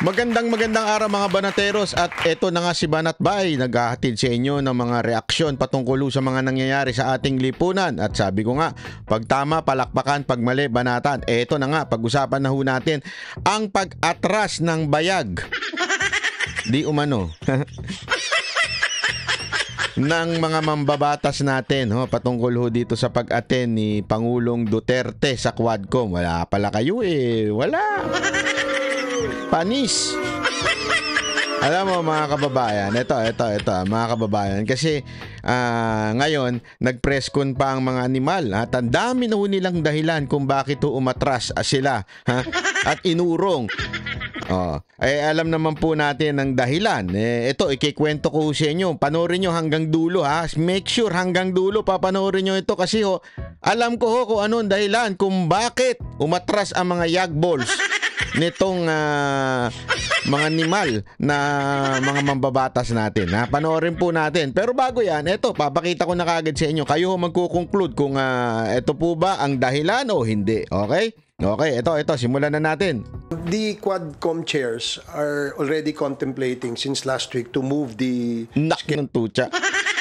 Magandang araw mga banateros at eto na nga si Banat Bay naghahatid sa inyo ng mga reaksyon patungkol sa mga nangyayari sa ating lipunan at sabi ko nga pag tama palakpakan, pag mali banatan. Eto na nga pag-usapan na ho natin ang pag-atras ng bayag di umano ng mga mambabatas natin patungkol ho dito sa pag-attend ni Pangulong Duterte sa Quadcom. Wala pala kayo wala. Panis. Alam mo mga kababayan, ito mga kababayan, kasi ngayon nag-press con pa ang mga animal at ang dami na ho nilang dahilan kung bakit umatras sila at inurong. Alam naman po natin ang dahilan. Ito ikikwento ko sa inyo. Panoorin nyo hanggang dulo Make sure hanggang dulo papanoorin nyo ito kasi alam ko kung anong dahilan kung bakit umatras ang mga yagballs nitong mga animal na mga mambabatas natin. Panoorin po natin. Pero bago yan, ito, papakita ko na kagad sa inyo. Kayo magkukonclude kung ito po ba ang dahilan o hindi. Okay? Okay, ito, simulan na natin. The Quadcom chairs are already contemplating since last week to move the... Nak ng tutsa.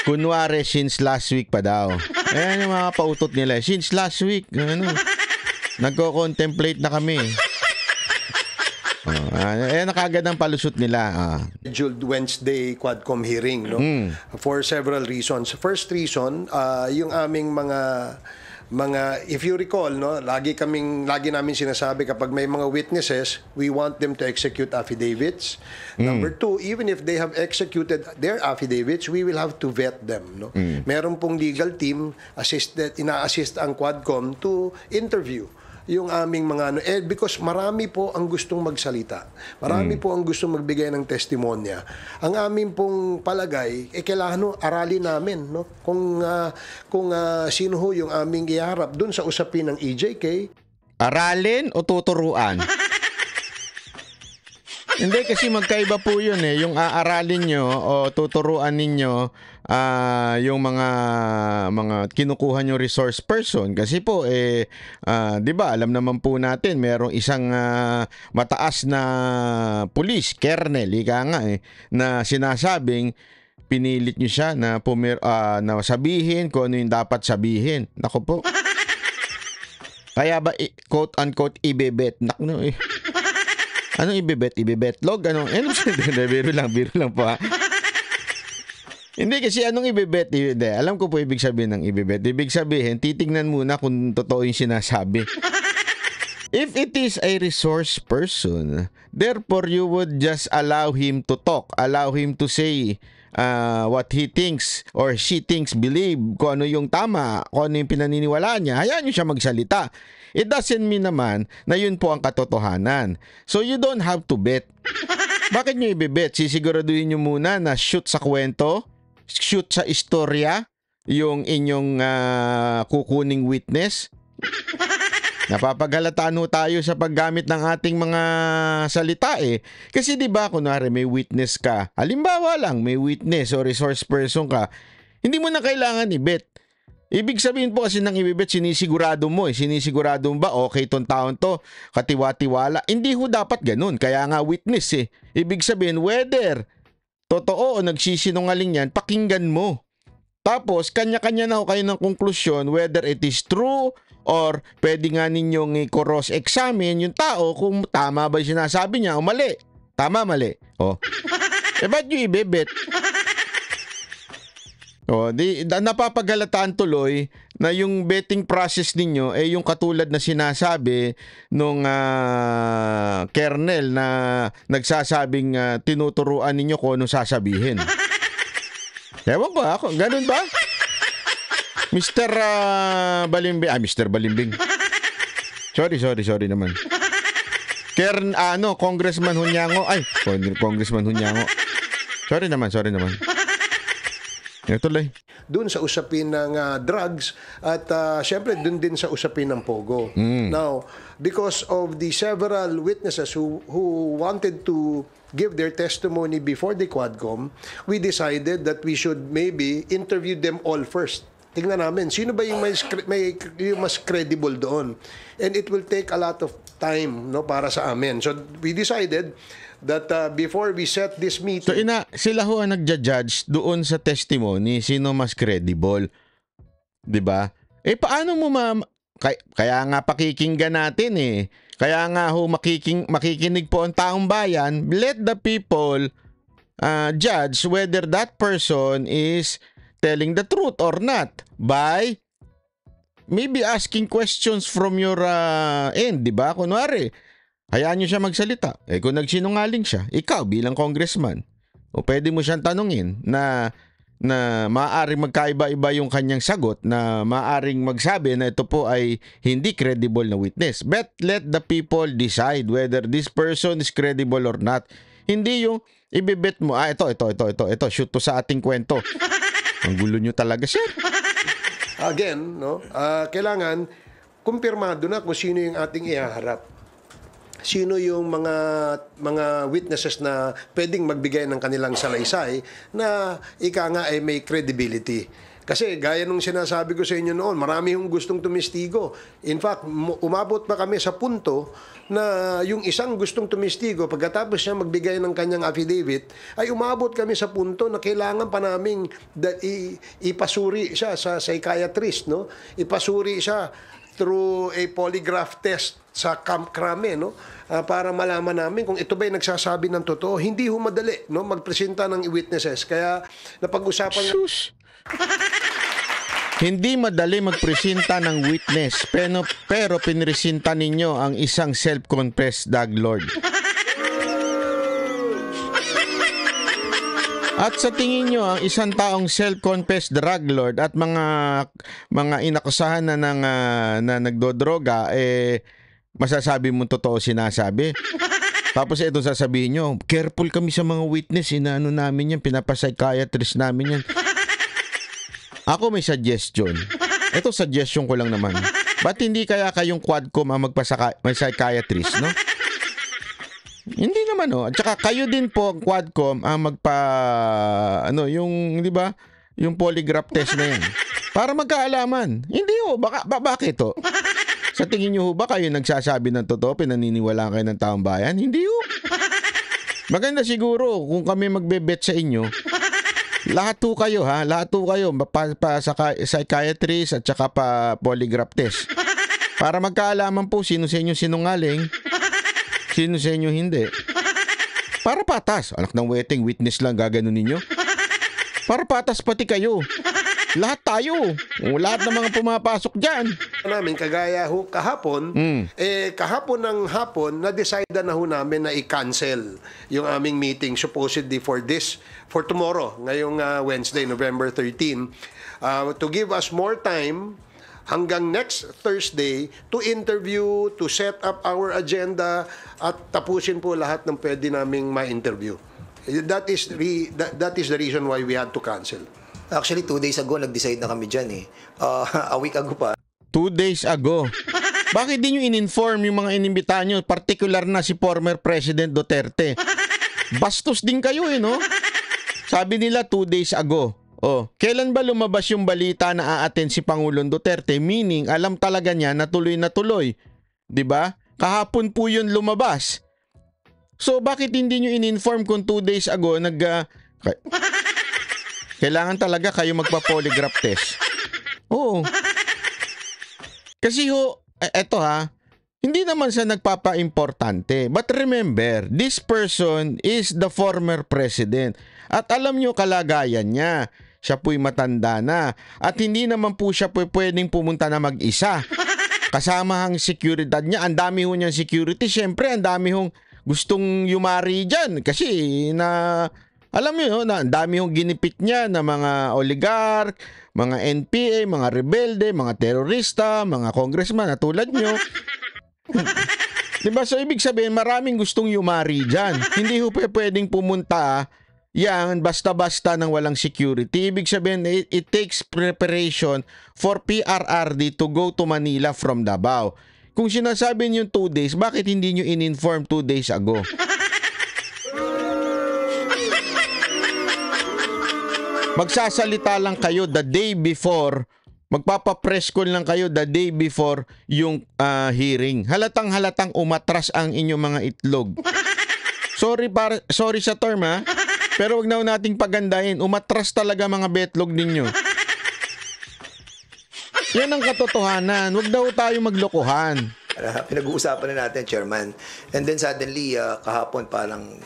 Kunwari, since last week pa daw. Ayan yung mga pautot nila. Since last week, nagko-contemplate na kami. Nakagad ang palusot nila. Scheduled Wednesday Quadcom hearing, for several reasons. First reason, yung aming mga if you recall, lagi namin sinasabi kapag may mga witnesses, we want them to execute affidavits. Number two, even if they have executed their affidavits, we will have to vet them. Meron pong legal team ina-assist ang Quadcom to interview yung aming mga because marami po ang gustong magsalita. Marami po ang gustong magbigay ng testimonya. Ang aming pong palagay, kailangan aralin namin, kung sino ho yung aming iharap dun sa usapin ng EJK. Aralin o tuturuan? Hindi, kasi magkaiba po yun yung aaralin nyo o tuturuan ninyo yung mga kinukuha nyo resource person. Kasi po, di ba, alam naman po natin, merong isang mataas na pulis, Kernel, na sinasabing pinilit nyo siya na, na sabihin kung ano yung dapat sabihin. Naku po. Kaya ba, quote-unquote, ibebet? Naku, Anong ibebet? Ibebetlog? Biro lang po Hindi kasi anong ibebet? Alam ko po ibig sabihin ng ibebet. Ibig sabihin, titignan muna kung totoo yung sinasabi. If it is a resource person, therefore you would just allow him to talk, allow him to say what he thinks or she thinks, believe, kung ano yung tama, kung ano yung pinaniniwalaan niya, hayaan niyo siya magsalita. It doesn't mean naman na yun po ang katotohanan. So you don't have to bet. Bakit nyo ibibet? Sisiguraduhin nyo muna na shoot sa kwento, shoot sa istorya, yung inyong kukuning witness. Napapagalataan ho tayo sa paggamit ng ating mga salita Kasi di ba kunwari may witness ka, halimbawa lang may witness o resource person ka, hindi mo na kailangan i-bet. Ibig sabihin po kasi ng ibibet, sinisigurado mo sinisigurado mo ba okay tong taon to, katiwa-tiwala. Hindi ho dapat ganun, kaya nga witness Ibig sabihin whether totoo o nagsisinungaling yan, pakinggan mo. Tapos kanya-kanya na ho kayo ng konklusyon whether it is true or pwede nga ninyong i-cross-examine yung tao kung tama ba yung sinasabi niya o mali. Tama, mali. Ba't nyo ibibet? Napapagalataan tuloy na yung betting process ninyo yung katulad na sinasabi nung Kernel na nagsasabing tinuturuan ninyo kung anong sasabihin. Ewan ko ako, ganun ba? Mr. Balimbing. Mr. Balimbing. Sorry naman. Congressman Hunyango. Congressman Hunyango. Sorry naman. Tuloy. Doon sa usapin ng drugs at syempre doon din sa usapin ng Pogo. Now, because of the several witnesses who wanted to give their testimony before the Quadcom, we decided that we should maybe interview them all first. Tingnan namin, sino ba yung mas credible doon? And it will take a lot of time, no, para sa amin. So we decided that before we set this So meeting, sila ho ang nagja-judge doon sa testimony sino mas credible. 'Di ba? Paano mo kaya nga pakikinggan natin Kaya nga ho makikinig po ang taong bayan. Let the people judge whether that person is telling the truth or not by maybe asking questions from your end, 'di ba? Kunwari, hayaan nyo siya magsalita. Kung nagsinungaling siya, ikaw bilang congressman, o pwede mo siyang tanungin na maaaring magkaiba-iba yung kanyang sagot, na maaaring magsabi na ito po ay hindi credible na witness. But let the people decide whether this person is credible or not. Hindi yung ibibet mo, ito, shoot to sa ating kwento. Ang gulo nyo talaga, sir. again, no, kailangan kumpirmado na kung sino yung ating ihaharap. Sino yung mga witnesses na pwedeng magbigay ng kanilang salaysay na ika nga ay may credibility. Kasi gaya nung sinasabi ko sa inyo noon, marami yung gustong tumistigo. In fact, umabot pa kami sa punto na yung isang gustong tumistigo, pagkatapos siya magbigay ng kanyang affidavit, ay umabot kami sa punto na kailangan pa naming ipasuri siya sa psychiatrist, no? Ipasuri siya through a polygraph test sa Camp Crame, no? Para malaman namin kung ito ba'y nagsasabi ng totoo. Hindi ho madali, no, magpresenta ng witnesses. Kaya napag-usapan Hindi madali magpresenta ng witness, pero pinresenta ninyo ang isang self-confessed drug lord. At sa tingin nyo, ang isang taong self-confessed drug lord at mga inakusahan na nagdodroga, masasabi mo totoo sinasabi. Tapos ito sasabihin nyo, careful kami sa mga witness, inaano namin yan, pinapapsychiatrist namin yan. Ako may suggestion. Ito suggestion ko lang naman. Ba't hindi kaya kayong Quadcom ang mag-psychiatrist, no? Hindi naman, no? At saka kayo din po, Quadcom, ang yung, di ba, yung polygraph test na yan. Para magkaalaman. Hindi ho, bakit ho? Sa tingin nyo ho ba kayo nagsasabi ng totoo, pinaniniwalaan kayo ng taong bayan? Hindi ho. Maganda siguro kung kami magbe-bet sa inyo, lahat ho kayo pa sa psychiatrist at saka pa polygraph test. Para magkaalaman po sino sa inyo sinungaling, sino sa inyo hindi. Para patas. Anak ng wedding, witness lang gaganon ninyo. Para patas pati kayo. Lahat tayo. Lahat ng mga pumapasok dyan. namin, kagaya ho kahapon, kahapon ng hapon, na-decide na ho namin na i-cancel yung aming meeting supposedly for tomorrow, ngayong Wednesday, November 13, to give us more time hanggang next Thursday to interview, to set up our agenda, at tapusin po lahat ng pwede naming ma-interview. That is the reason why we had to cancel. Actually, 2 days ago, nag-decide na kami dyan a week ago pa. 2 days ago. Bakit di nyo in-inform yung mga inimbitahan nyo, particular na si former President Duterte? Bastos din kayo no? Sabi nila 2 days ago. Kailan ba lumabas yung balita na a-attend si Pangulong Duterte? Meaning, alam talaga niya na tuloy na tuloy. 'Di ba? Kahapon po yun lumabas. So, bakit hindi nyo in-inform kung 2 days ago kailangan talaga kayo magpa-polygraph test? Oo. Kasi eto hindi naman sa nagpapa-importante. But remember, this person is the former president. At alam nyo kalagayan niya. Siya po'y matanda na. At hindi naman po siya pwedeng pumunta na mag-isa. Kasama ang seguridad niya. Ang dami ho niyang security. Siyempre, ang dami hong gustong yumari dyan. Kasi alam mo na ang dami hong ginipit niya na mga oligarch, mga NPA, mga rebelde, mga terorista, mga congressman na tulad nyo. Diba? So, ibig sabihin, maraming gustong yumari dyan. Hindi ho pwedeng pumunta yan basta-basta ng walang security. Ibig sabihin, it takes preparation for PRRD to go to Manila from Davao. Kung sinasabi niyo 2 days, bakit hindi niyo in-inform 2 days ago? Magsasalita lang kayo the day before Magpapa-press call lang kayo the day before yung hearing. Halatang-halatang umatras ang inyong mga itlog. Sorry sa term ha, pero wag na nating pagandahin. Umatras talaga mga betlog ninyo. Yan ang katotohanan. Wag daw tayo maglokohan. Pinag-uusapan na natin, Chairman. And then suddenly, kahapon parang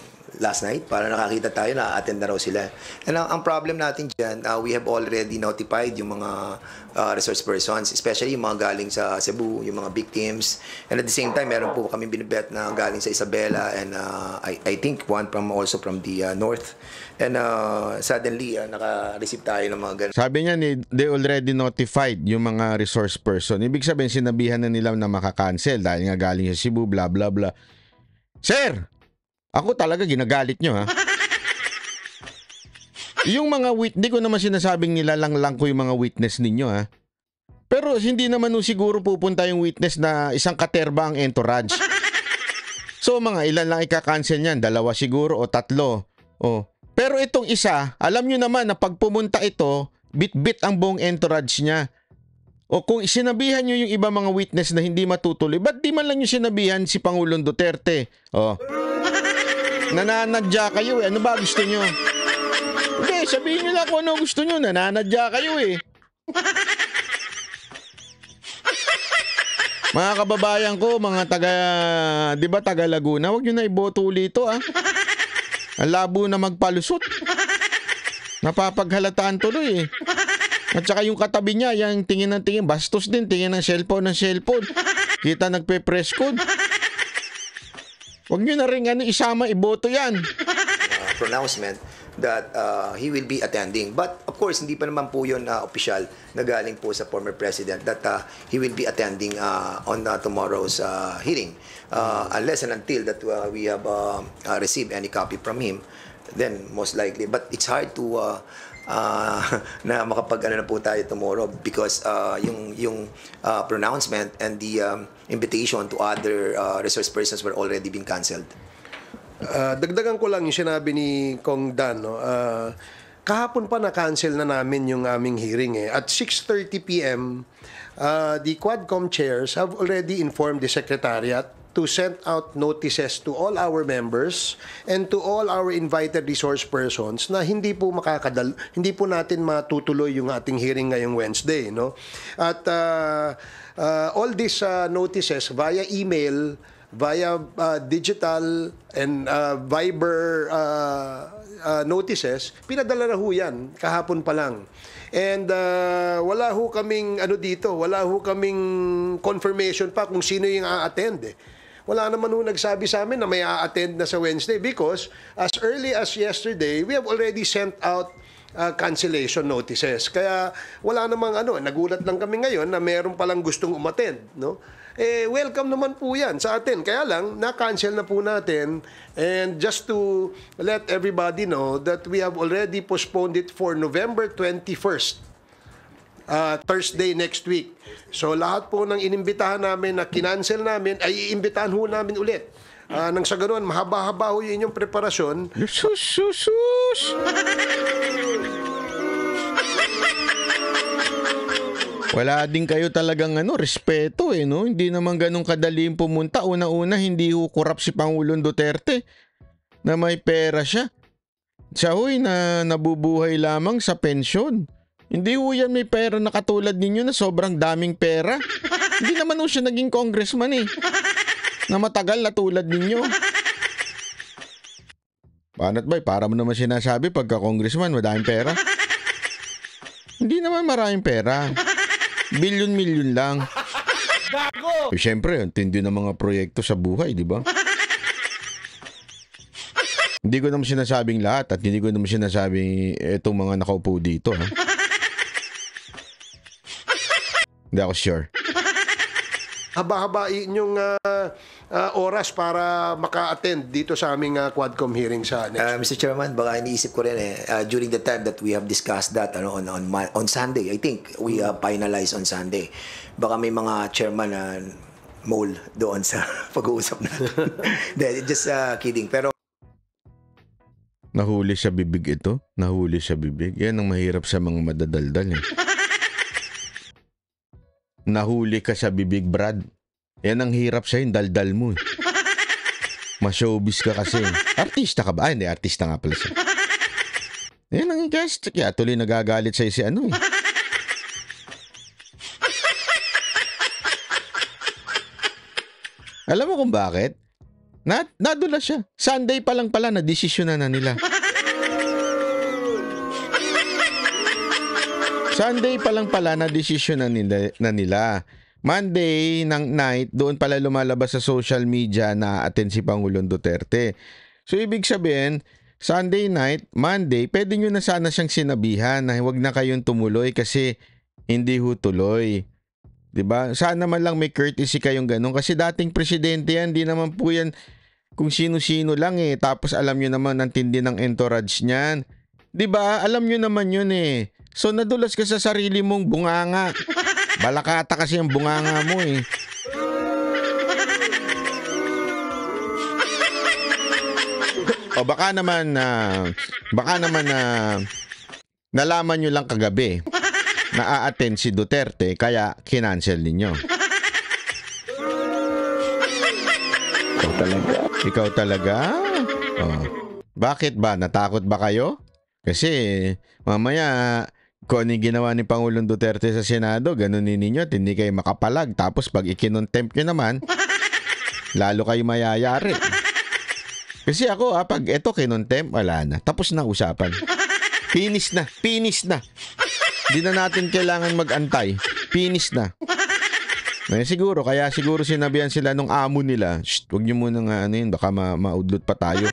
last night, para nakakita tayo na attend na raw sila. And ang problem natin dyan, we have already notified yung mga resource persons, especially yung mga galing sa Cebu, yung mga victims. And at the same time, meron po kami binibet na galing sa Isabela and I think one also from the north. And suddenly, naka-receive tayo ng mga ganun. Sabi niya, they already notified yung mga resource person. Ibig sabihin, sinabihan na nila na makakancel dahil nga galing sa Cebu, blah, blah, blah. Sir! Ako talaga ginagalit nyo, ha? Yung mga di ko naman sinasabing nilalang ko yung mga witness ninyo, ha? Pero hindi naman siguro pupunta yung witness na isang katerba ang entourage. So mga ilan lang ika-cancel niyan? 2 siguro o 3. Oh. Pero itong isa, alam nyo naman na pag pumunta ito, bit-bit ang buong entourage niya. O kung sinabihan nyo yung iba mga witness na hindi matutuloy, ba't di man lang nyo sinabihan si Pangulong Duterte? Oh. Nananadya kayo eh. Ano ba gusto nyo? Hindi, sabihin nyo lang kung ano gusto nyo. Nananadya kayo eh. Mga kababayan ko, mga di ba taga Laguna, wag nyo na iboto ulito ah. Ang labo na magpalusot. Napapaghalataan tuloy eh. At saka yung katabi niya, yung tingin ng tingin, bastos din, tingin ng cellphone. Kita nagpe-press code. Huwag nyo na rin isama, iboto yan. Pronouncement that he will be attending. But of course, hindi pa naman po yun official na galing po sa former president that he will be attending on tomorrow's hearing. Unless and until that we have received any copy from him, then most likely. But it's hard to na makapag-ano na po tayo tomorrow because yung pronouncement and the invitation to other resource persons were already been cancelled. Dagdagan ko lang yung sinabi ni Kong Dan. No? Kahapon pa na-cancel na namin yung aming hearing. At 6:30 p.m., the Quadcom chairs have already informed the Secretariat to send out notices to all our members and to all our invited resource persons na hindi po natin matutuloy yung ating hearing ngayong Wednesday, no? At all these notices via email, via digital and Viber notices, pinadala na ho yan kahapon pa lang. And wala ho kaming wala ho kaming confirmation pa kung sino yung a-attend eh. Wala naman ho nagsabi sa amin na may a-attend na sa Wednesday because as early as yesterday, we have already sent out cancellation notices. Kaya wala namang nagulat lang kami ngayon na meron palang gustong umattend, no? Welcome naman po yan sa atin. Kaya lang, na-cancel na po natin. And just to let everybody know that we have already postponed it for November 21st. Thursday next week. So lahat po ng inimbitahan namin na kinancel namin ay iimbitahan ho namin ulit. Nang sa ganoon, mahaba-haba ho yung inyong preparasyon. Sus! Wala din kayo talagang respeto eh, no? Hindi naman ganun kadali pumunta. Una-una, hindi ho korap si Pangulong Duterte na may pera siya. Siya ho'y nabubuhay lamang sa pensyon. Hindi ho yan may pera na katulad ninyo na sobrang daming pera. Hindi naman ho siya naging congressman eh. Na matagal na tulad ninyo. Banat ba? Para mo naman sinasabi pagka congressman, madaming pera. Hindi naman maraming pera. Bilyon-milyon lang. Eh, syempre, tindi ng mga proyekto sa buhay, di ba? Hindi ko naman sinasabing lahat at hindi ko naman sinasabing itong mga nakaupo dito, ha? Hindi ako sure. Haba-habain yung oras para maka-attend dito sa aming Quadcom hearing sa next Mr. Chairman, baka iniisip ko rin during the time that we have discussed that on Sunday, I think we finalized on Sunday. Baka may mga chairman na mole doon sa pag-uusap natin. Just kidding. Pero nahuli sa bibig ito. Nahuli sa bibig. Yan ang mahirap sa mga madadaldal eh. nahuli ka sa bibig, Brad. Yan ang hirap sa'yo, yung daldal mo. Ma-showbiz ka kasi. Artista ka ba? Hindi, artista nga pala siya. Yan ang guest. Kaya tuloy nagagalit sa'yo si ano eh. Alam mo kung bakit? Nadula siya. Sunday pa lang pala, na-desisyonan na nila. Sunday pa lang pala, na-desisyonan na nila. Monday ng night, doon pala lumalabas sa social media na attend si Pangulong Duterte. So, ibig sabihin, Sunday night, Monday, pwede nyo na sana siyang sinabihan na huwag na kayong tumuloy kasi hindi ho tuloy. 'Di ba? Sana man lang may courtesy kayong ganun kasi dating presidente yan, di naman po yan kung sino-sino lang eh. Tapos alam nyo naman ang tindi ng entourage niyan. 'Di ba? Alam nyo naman yun eh. So nadulas ka sa sarili mong bunganga. Balakata kasi ang bunganga mo eh. O baka naman nalaman nyo lang kagabi na a-attend si Duterte kaya kinancel ninyo. Ikaw talaga? Oh. Bakit ba? Natakot ba kayo? Kasi mamaya kung ano yung ginawa ni Pangulong Duterte sa Senado, ganunin ninyo at hindi kayo makapalag. Tapos pag ikinontempt nyo naman, lalo kayo mayayari. Kasi ako, pag eto kinontempt, wala na. Tapos na usapan. Finish na. Hindi na natin kailangan mag-antay. Finish na. Siguro, kaya siguro sinabihan sila nung amo nila, huwag nyo muna nga ano yun, baka maudlot pa tayo.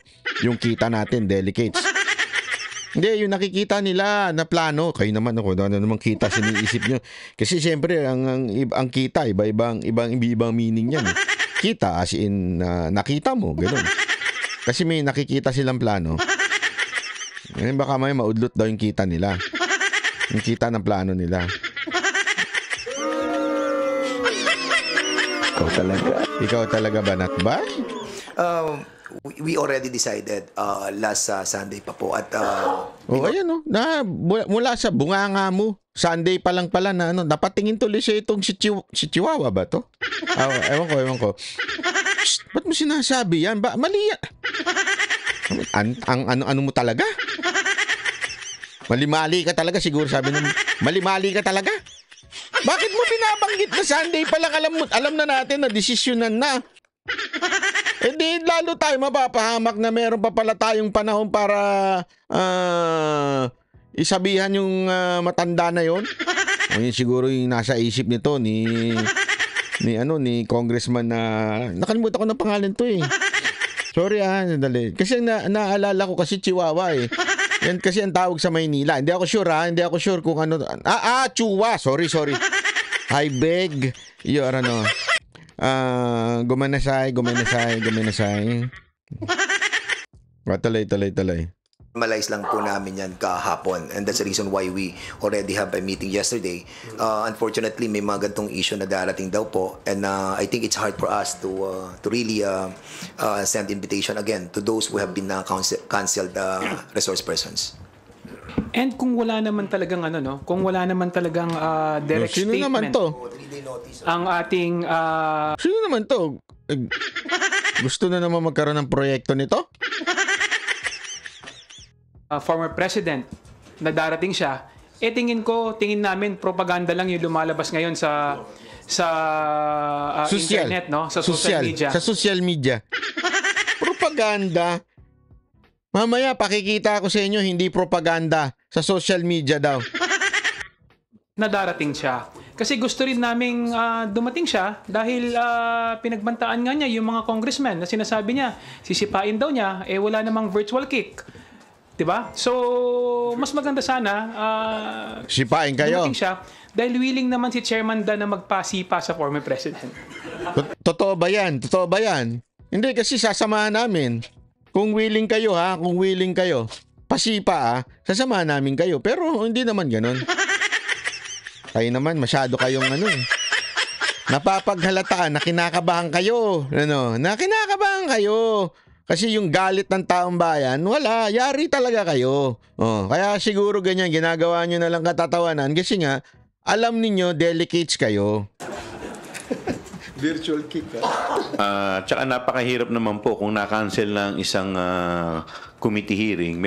Yung kita natin, delicates. Hindi, yung nakikita nila na plano. Kayo naman, ano naman kita siniisip nyo. Kasi siyempre, ang kita, ibang meaning yan. Kita, as in, nakita mo, gano'n. Kasi may nakikita silang plano. Baka may maudlot daw yung kita nila. Yung kita ng plano nila. Ikaw talaga ba, Natbay? We already decided last Sunday pa po at ayan mula sa bunganga mo Sunday pa lang pala na napatingin tuloy siya itong si Chihuahua ba to? Ewan ko. Shh, ba't mo sinasabi yan? Mali yan. Ano mo talaga? Mali ka talaga siguro sabi nung mali ka talaga? Bakit mo binabanggit na Sunday pa lang alam na natin na desisyonan na? Di lalo tayo mapapahamak na meron pa pala tayong panahon para isabihan yung matanda na yon. Yun siguro yung nasa isip nito ni congressman na nakalimutan ko ng pangalan to eh. Sorry dali. Kasi naalala ko kasi Chihuahua eh. Yan kasi ang tawag sa Maynila. Hindi ako sure kung ano. Chua. Sorry. I beg your gumanasay. Talay. Formalize lang po namin yan kahapon and that's the reason why we already have a meeting yesterday. Unfortunately, may mga gantong issue na darating daw po and I think it's hard for us to really send invitation again to those who have been canceled resource persons. And kung wala naman talagang kung wala naman talagang direct sino statement. Naman to? Ang ating Sino naman to? Gusto na naman magkaroon ng proyekto nito? Former president na darating siya, tingin namin propaganda lang yung lumalabas ngayon sa internet, no? Sa social media. Sa social media. Propaganda. Mamaya pakikita ko sa inyo hindi propaganda, sa social media daw. Na darating siya. Kasi gusto rin naming dumating siya dahil pinagbantaan nga niya yung mga congressmen na sinasabi niya, sisipain daw niya, wala namang virtual kick. Diba? So, mas maganda sana sipain kayo. dumating siya dahil willing naman si Chairman Dan na magpasipa sa former president. Totoo ba yan? Hindi kasi sasamahan namin. Kung willing kayo pasipa sasamahan namin kayo. Pero hindi naman ganun. Kayo naman, masyado kayong napapaghalataan na kinakabahan kayo. Kinakabahan kayo. Kasi yung galit ng taong bayan, wala. Yari talaga kayo. Kaya siguro ganyan, ginagawa nyo na lang katatawanan. Kasi nga, alam ninyo, delicates kayo. Virtual kick. Tsaka napakahirap naman po kung na-cancel ng isang committee hearing.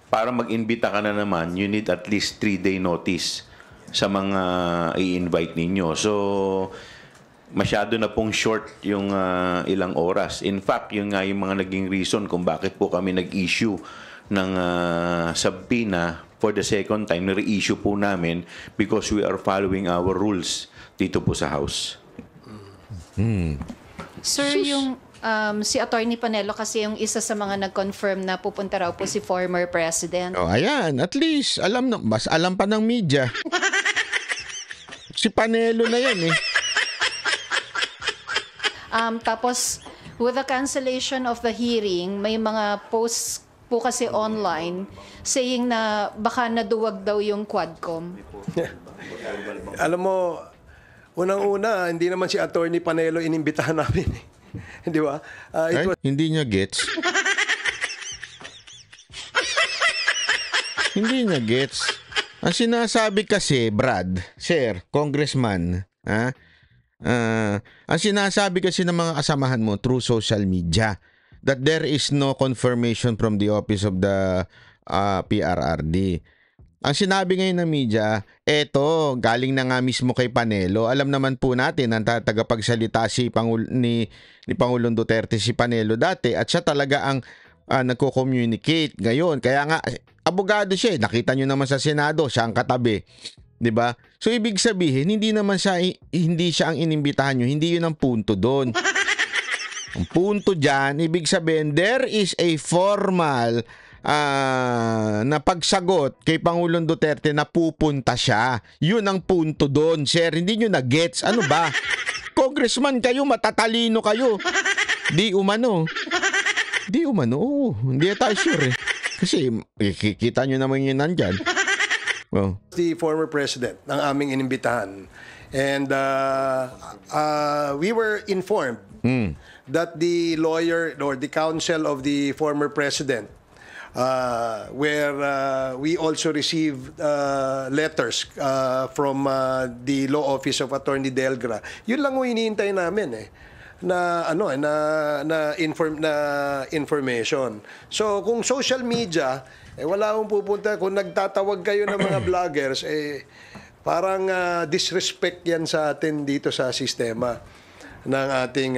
Para mag-imbita ka na naman, you need at least 3-day notice sa mga i-invite ninyo. So, masyado na pong short yung ilang oras. In fact, yung mga naging reason kung bakit po kami nag-issue ng subpoena for the second time, na-reissue po namin because we are following our rules dito po sa House. Sir, yung si Attorney Panelo kasi yung isa sa mga nag-confirm na pupunta raw po si former President. Oh, ayan, at least mas alam pa ng media. Si Panelo na yan eh. Tapos, with the cancellation of the hearing, may mga posts po kasi online saying na baka naduwag daw yung Quadcom. Alam mo, unang-una, hindi naman si Attorney Panelo inimbitahan namin. Di ba? Ay, hindi niya gets. Hindi niya gets. Ang sinasabi kasi, Brad, Sir, Congressman, ang sinasabi kasi ng mga kasamahan mo through social media that there is no confirmation from the office of the PRRD. Ang sinabi ngayon ng media, eto, galing na nga mismo kay Panelo. Alam naman po natin ang tagapagsalita ni Pangulong Duterte si Panelo dati at siya talaga ang nagko-communicate ngayon. Kaya nga, abogado siya. Nakita nyo naman sa Senado, siya ang katabi. 'Di ba? So ibig sabihin, hindi siya ang inimbitahan nyo. Hindi yun ang punto doon. Ang punto dyan, ibig sabihin, there is a formal na pagsagot kay Pangulong Duterte na pupunta siya. Yun ang punto doon, sir. Hindi nyo na-gets. Ano ba? Congressman kayo, matatalino kayo. Di umano. Oo, hindi tayo sure eh. Kasi kita nyo naman yun nandyan. Oh. The former president ng aming inimbitahan. And we were informed that the lawyer or the counsel of the former president where we also received letters from the law office of Attorney Delgra. Yun lang yung hinihintay namin na information. So kung social media wala akong pupunta kung nagtatawag kayo ng mga vloggers parang disrespect yan sa atin dito sa sistema ng ating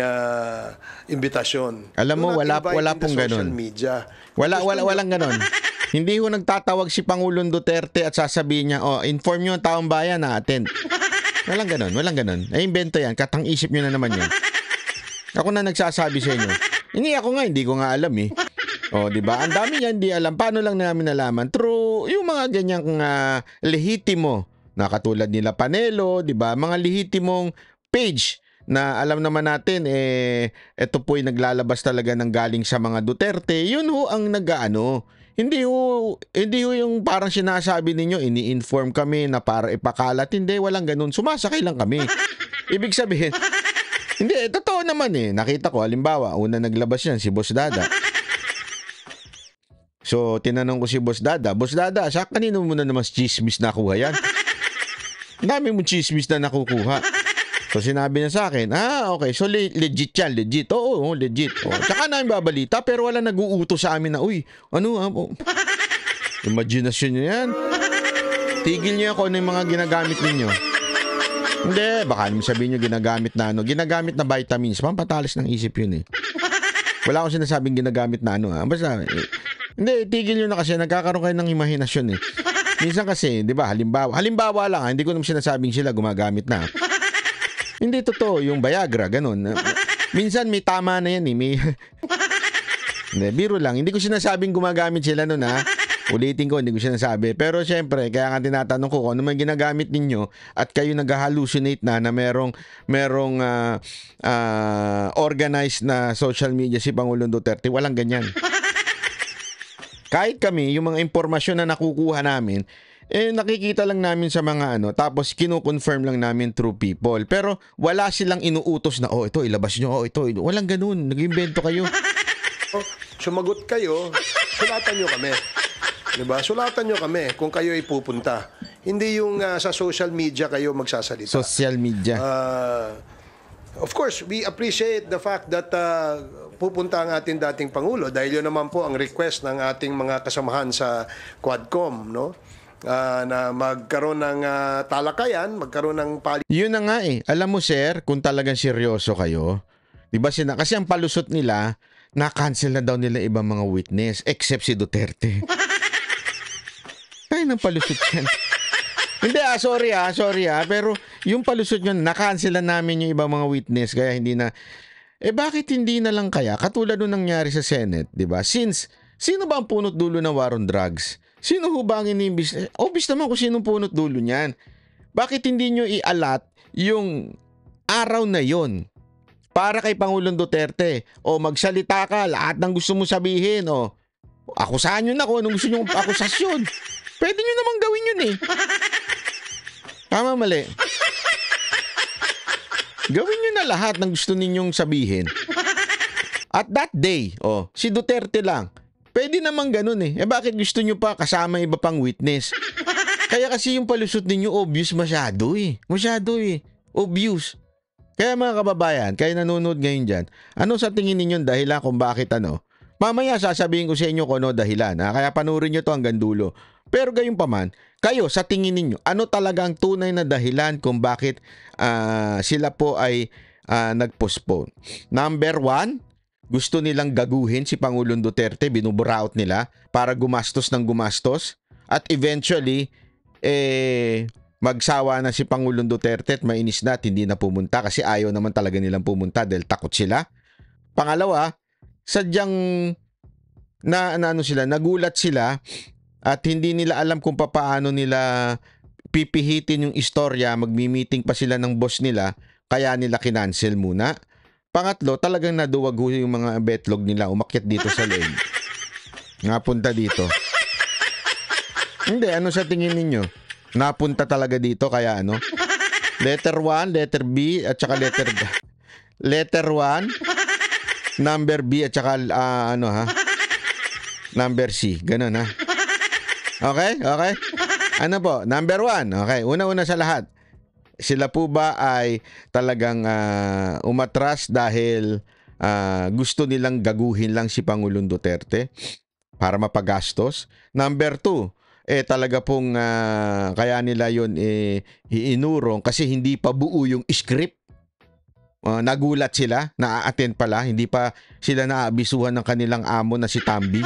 imbitasyon. Alam mo, wala pong ganun. Media. Walang ganun. Hindi ho nagtatawag si Pangulong Duterte at sasabihin niya, inform nyo ang taong bayan na attend. Walang ganun. Ay, invento yan. Katang isip nyo na naman yan. Ako na nagsasabi sa inyo. Hindi ko nga alam eh. Di ba? Ang dami niyan hindi alam. Paano lang namin nalaman? Through yung mga ganyang lehitimo na katulad nila Panelo, di ba? Mga lehitimong page na alam naman natin ito po'y naglalabas talaga ng galing sa mga Duterte. Yun ho ang nag-aano. Hindi ho yung parang sinasabi ninyo, ini-inform kami na para ipakalat. Hindi, walang ganun. Sumasakay lang kami. Ibig sabihin, hindi, totoo naman Nakita ko, halimbawa, una naglabas yan si Boss Dada. So, tinanong ko si Boss Dada, sa kanino mo na naman chismis nakuha yan? Ang dami mo chismis na nakukuha. So, sinabi niya sa akin, okay, so legit yan, legit. Oo, legit. Tsaka namin babalita, pero wala nag-uutos sa amin na, imagination niyo yan. Tigil niyo ako ng mga ginagamit ninyo. Hindi, baka naman sabihin niyo ginagamit ginagamit na vitamins, pampatalis ng isip yun Wala akong sinasabing ginagamit na basta, hindi, tigil nyo na kasi nagkakaroon kayo ng imahinasyon Minsan kasi, di ba, halimbawa lang, hindi ko naman sinasabing sila gumagamit na. Hindi totoo, yung Viagra, ganun. Minsan may tama na yan may... Hindi, biro lang. Hindi ko sinasabing gumagamit sila nun Ulitin ko, hindi ko sinasabi. Pero syempre, kaya nga tinatanong ko kung ano man ginagamit ninyo at kayo nag-hallucinate na merong organized na social media si Pangulong Duterte, walang ganyan. Kahit kami, yung mga impormasyon na nakukuha namin, nakikita lang namin sa mga tapos kino-confirm lang namin through people. Pero wala silang inuutos na, ito, ilabas nyo, ito. Walang ganun, nag-invento kayo. Sumagot kayo, sulatan nyo kami. Diba? Sulatan nyo kami kung kayo ay pupunta. Hindi yung sa social media kayo magsasalita. Social media. Of course, we appreciate the fact that pupunta ang ating dating Pangulo dahil yun naman po ang request ng ating mga kasamahan sa Quadcom, no? Na magkaroon ng talakayan, magkaroon ng Yun na nga eh. Alam mo sir, kung talagang seryoso kayo, di ba kasi ang palusot nila, na-cancel na daw nila ibang mga witness, except si Duterte. Kaya nang palusot yan. Hindi sorry pero yung palusot yun, na-cancel na namin yung ibang mga witness, kaya hindi na, bakit hindi na lang kaya, katulad nung nangyari sa Senate, di ba? Since, sino ba ang punot dulo ng war on drugs? Sino ho ba ang inimbis? Obvious naman kung sinong punot dulo niyan. Bakit hindi nyo i-alat yung araw na yon para kay Pangulong Duterte? O magsalita ka, lahat ng gusto mo sabihin. O akusahan nyo na kung anong gusto nyo akusasyon. Pwede nyo namang gawin yun eh. Tama, mali. Gawin nyo na lahat ng gusto ninyong sabihin. At that day, si Duterte lang. Pwede naman ganun eh. Bakit gusto nyo pa kasama iba pang witness? Kaya kasi yung palusot ninyo obvious masyado eh. Masyado eh. Obvious. Kaya mga kababayan, kayo nanonood ngayon dyan, ano sa tingin ninyo dahilan kung bakit Mamaya sasabihin ko sa inyo kung ano dahilan. Kaya panurin nyo to hanggang dulo. Pero gayon pa man, kayo sa tingin ninyo, ano talaga ang tunay na dahilan kung bakit sila po ay nag-postpone? Number 1, gusto nilang gaguhin si Pangulong Duterte, binuburaot nila para gumastos ng gumastos at eventually magsawa na si Pangulong Duterte at mainis na at hindi na pumunta kasi ayaw naman talaga nilang pumunta dahil takot sila. Pangalawa, sadyang nagulat sila at hindi nila alam kung paano nila pipihitin yung istorya, magmi-meeting pa sila ng boss nila kaya nila kinancel muna. Pangatlo, talagang naduwag yung mga betlog nila, umakyat dito sa leeg. Napunta dito. Hindi, ano sa tingin ninyo? Napunta talaga dito, kaya Letter 1, letter B, at saka letter D. Letter 1, number B, at saka number C. Ganun ha. Okay? Ano po? Number 1. Okay, una-una sa lahat. Sila po ba ay talagang umatras dahil gusto nilang gaguhin lang si Pangulong Duterte para mapagastos? Number 2, talaga pong kaya nila yon iinurong kasi hindi pa buo yung script. Nagulat sila, na-attend pala, hindi pa sila naabisuhan ng kanilang amo na si Tambi.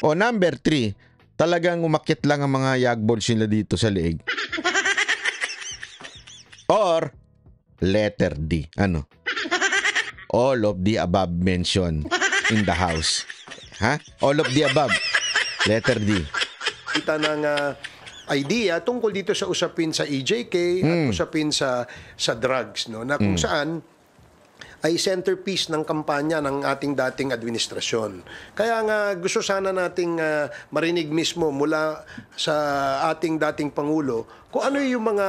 O number 3, talagang umakyat lang ang mga yagbols nila dito sa leeg. Or, letter D. All of the above mentioned in the house. All of the above. Letter D. Kita ng idea tungkol dito sa usapin sa EJK at usapin sa drugs, no? Na kung saan ay centerpiece ng kampanya ng ating dating administrasyon. Kaya nga gusto sana nating marinig mismo mula sa ating dating Pangulo kung ano yung mga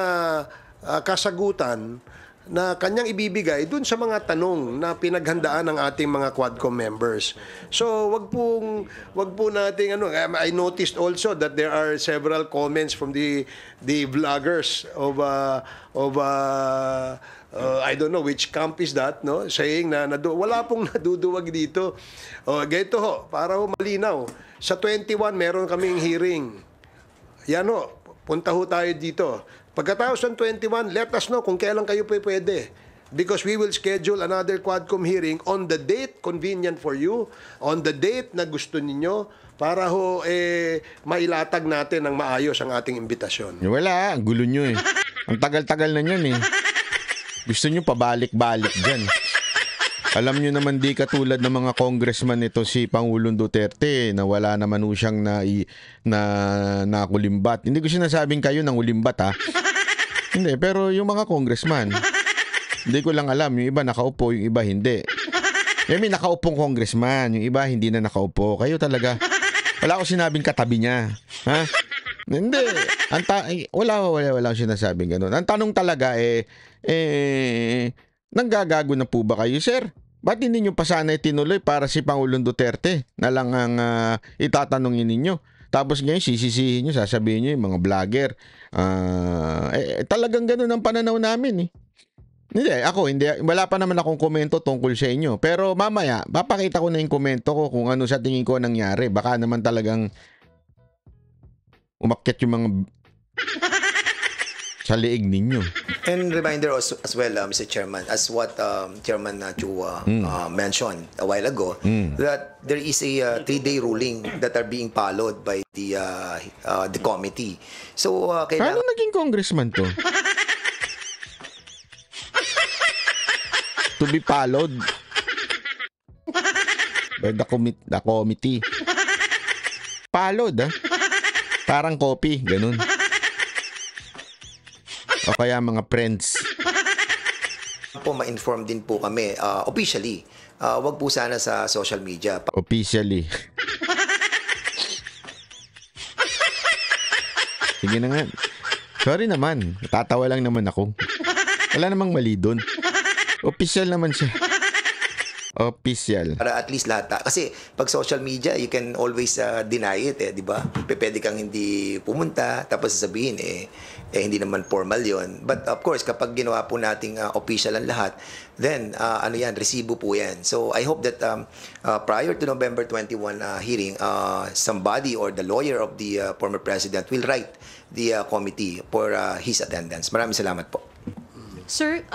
kasagutan na kanyang ibibigay dun sa mga tanong na pinaghandaan ng ating mga Quadcom members. So, wag po nating I noticed also that there are several comments from the vloggers of I don't know which camp is that, no? Saying na wala pong naduduwag dito. Ganito ho, para ho malinaw. Sa 21 meron kaming hearing. Yan ho, punta ho tayo dito. Pagkatapos ng 21, let us know kung kailan kayo pwede. Because we will schedule another Quadcom hearing on the date convenient for you, on the date na gusto ninyo, para ho mailatag natin ng maayos ang ating imbitasyon. Wala, gulo nyo eh. Ang tagal-tagal na yan eh. Gusto nyo pabalik-balik dyan. Alam nyo naman di katulad ng mga congressman nito si Pangulong Duterte na wala naman ho siyang nakulimbat. Hindi ko sinasabing kayo nang ulimbat Hindi, pero yung mga congressman, hindi ko lang alam. Yung iba nakaupo, yung iba hindi. May nakaupong congressman, yung iba hindi na nakaupo. Kayo talaga, wala akong sinabing katabi niya. Hindi. Wala akong sinasabing ganun. Ang tanong talaga nanggagago na po ba kayo, sir? Ba't hindi nyo pa sana itinuloy para si Pangulong Duterte na lang ang itatanungin ninyo? Tapos ngayon, sisisihin nyo, sasabihin nyo yung mga vlogger. Talagang ganun ang pananaw namin eh. Hindi. Wala pa naman akong komento tungkol sa inyo. Pero mamaya, papakita ko na yung komento ko kung ano sa tingin ko nangyari. Baka naman talagang umakyat yung mga sa liig ninyo. And reminder also, as well, Mr. Chairman, as what Chairman Chua mentioned a while ago, that there is a 3-day ruling that are being followed by the committee. So, Paano naging congressman to? To be followed by the committee. Followed, Parang copy, ganun. O kaya mga friends. po ma-inform din po kami officially. Wag po sana sa social media. Officially. Sige na nga. Sorry naman. Tatawa lang naman ako. Wala namang mali doon. Official naman siya. Official. Para at least lahat. Kasi pag social media, you can always deny it, di ba? Pwede kang hindi pumunta, tapos sasabihin, hindi naman formal yon. But of course, kapag ginawa po nating official ang lahat, then, resibo po yan. So, I hope that prior to November 21 hearing, somebody or the lawyer of the former president will write the committee for his attendance. Maraming salamat po. Sir,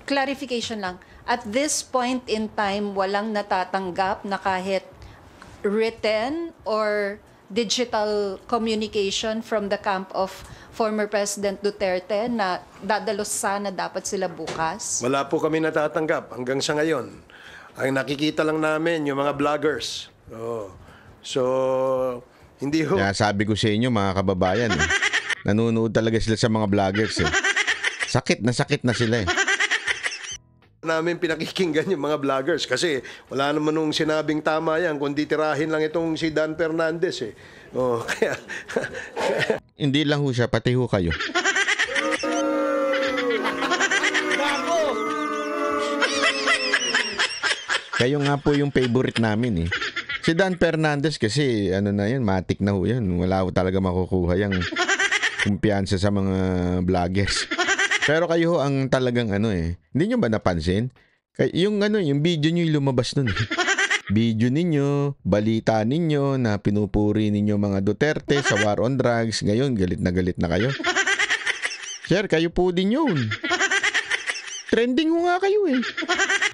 clarification lang. At this point in time, walang natatanggap na kahit written or digital communication from the camp of former President Duterte na dadalos sana dapat sila bukas? Wala po kami natatanggap hanggang sa ngayon. Ang nakikita lang namin yung mga vloggers. So, hindi ho. Kaya sabi ko sa inyo mga kababayan, nanonood talaga sila sa mga vloggers. Sakit na sila namin pinakikinggan yung mga vloggers kasi wala naman nung sinabing tama yan kundi tirahin lang itong si Dan Fernandez kaya hindi lang ho siya, pati ho kayo. Kayo nga po yung favorite namin Si Dan Fernandez kasi matik na ho yan. Wala ho talaga makukuha yung kumpiyansa sa mga vloggers. Pero kayo ho ang talagang hindi nyo ba napansin? Yung video nyo yung lumabas nun. Video ninyo, balita ninyo na pinupuri ninyo mga Duterte sa war on drugs. Ngayon, galit na kayo. Sir, kayo po din yun. Trending ho nga kayo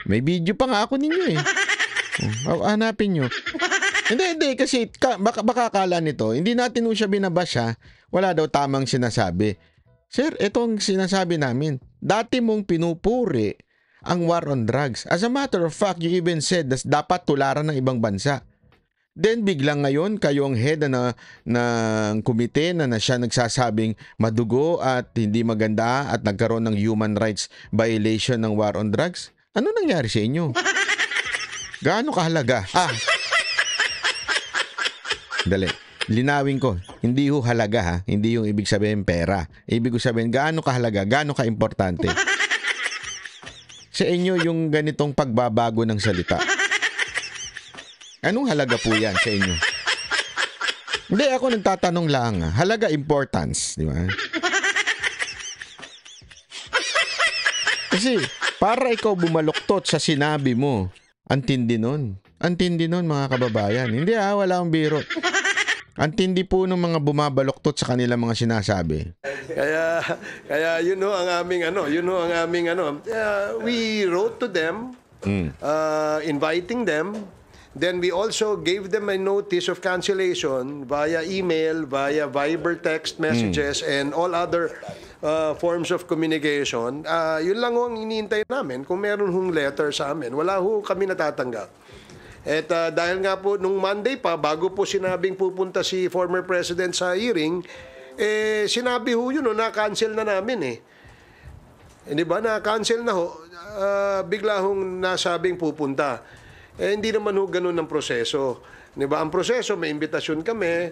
May video pa nga ako ninyo hanapin nyo. Hindi, kasi baka akala nito, hindi natin ho siya binabash Wala daw tamang sinasabi. Sir, itong sinasabi namin, dati mong pinupuri ang war on drugs. As a matter of fact, you even said na dapat tularan ng ibang bansa. Then biglang ngayon, kayo ang head ng komite na siya nagsasabing madugo at hindi maganda at nagkaroon ng human rights violation ng war on drugs. Ano nangyari sa inyo? Gaano kahalaga? Dali. Linawin ko, hindi ho halaga hindi yung ibig sabihin pera. Ibig ko sabihin, gaano kahalaga, gaano kaimportante. Sa inyo yung ganitong pagbabago ng salita. Anong halaga po yan sa inyo? Hindi, ako nagtatanong lang. Halaga, importance, di ba? Kasi, para ikaw bumaluktot sa sinabi mo, antindi nun. Antindi nun, mga kababayan. Hindi wala akong biro. Ang tindi po ng mga bumabaloktot sa kanilang mga sinasabi. Kaya yun ho ang aming we wrote to them inviting them. Then we also gave them a notice of cancellation via email, via Viber text messages and all other forms of communication. Yun lang ho ang iniintay namin. Kung meron hong letter sa amin, wala ho kami natatanggap. At dahil nga po nung Monday pa, bago po sinabing pupunta si former president sa hearing, sinabi ho yun, na-cancel na namin di ba? Na-cancel na ho, bigla hong nasabing pupunta. Hindi naman ho ganun ang proseso. Di ba? Ang proseso, may imbitasyon kami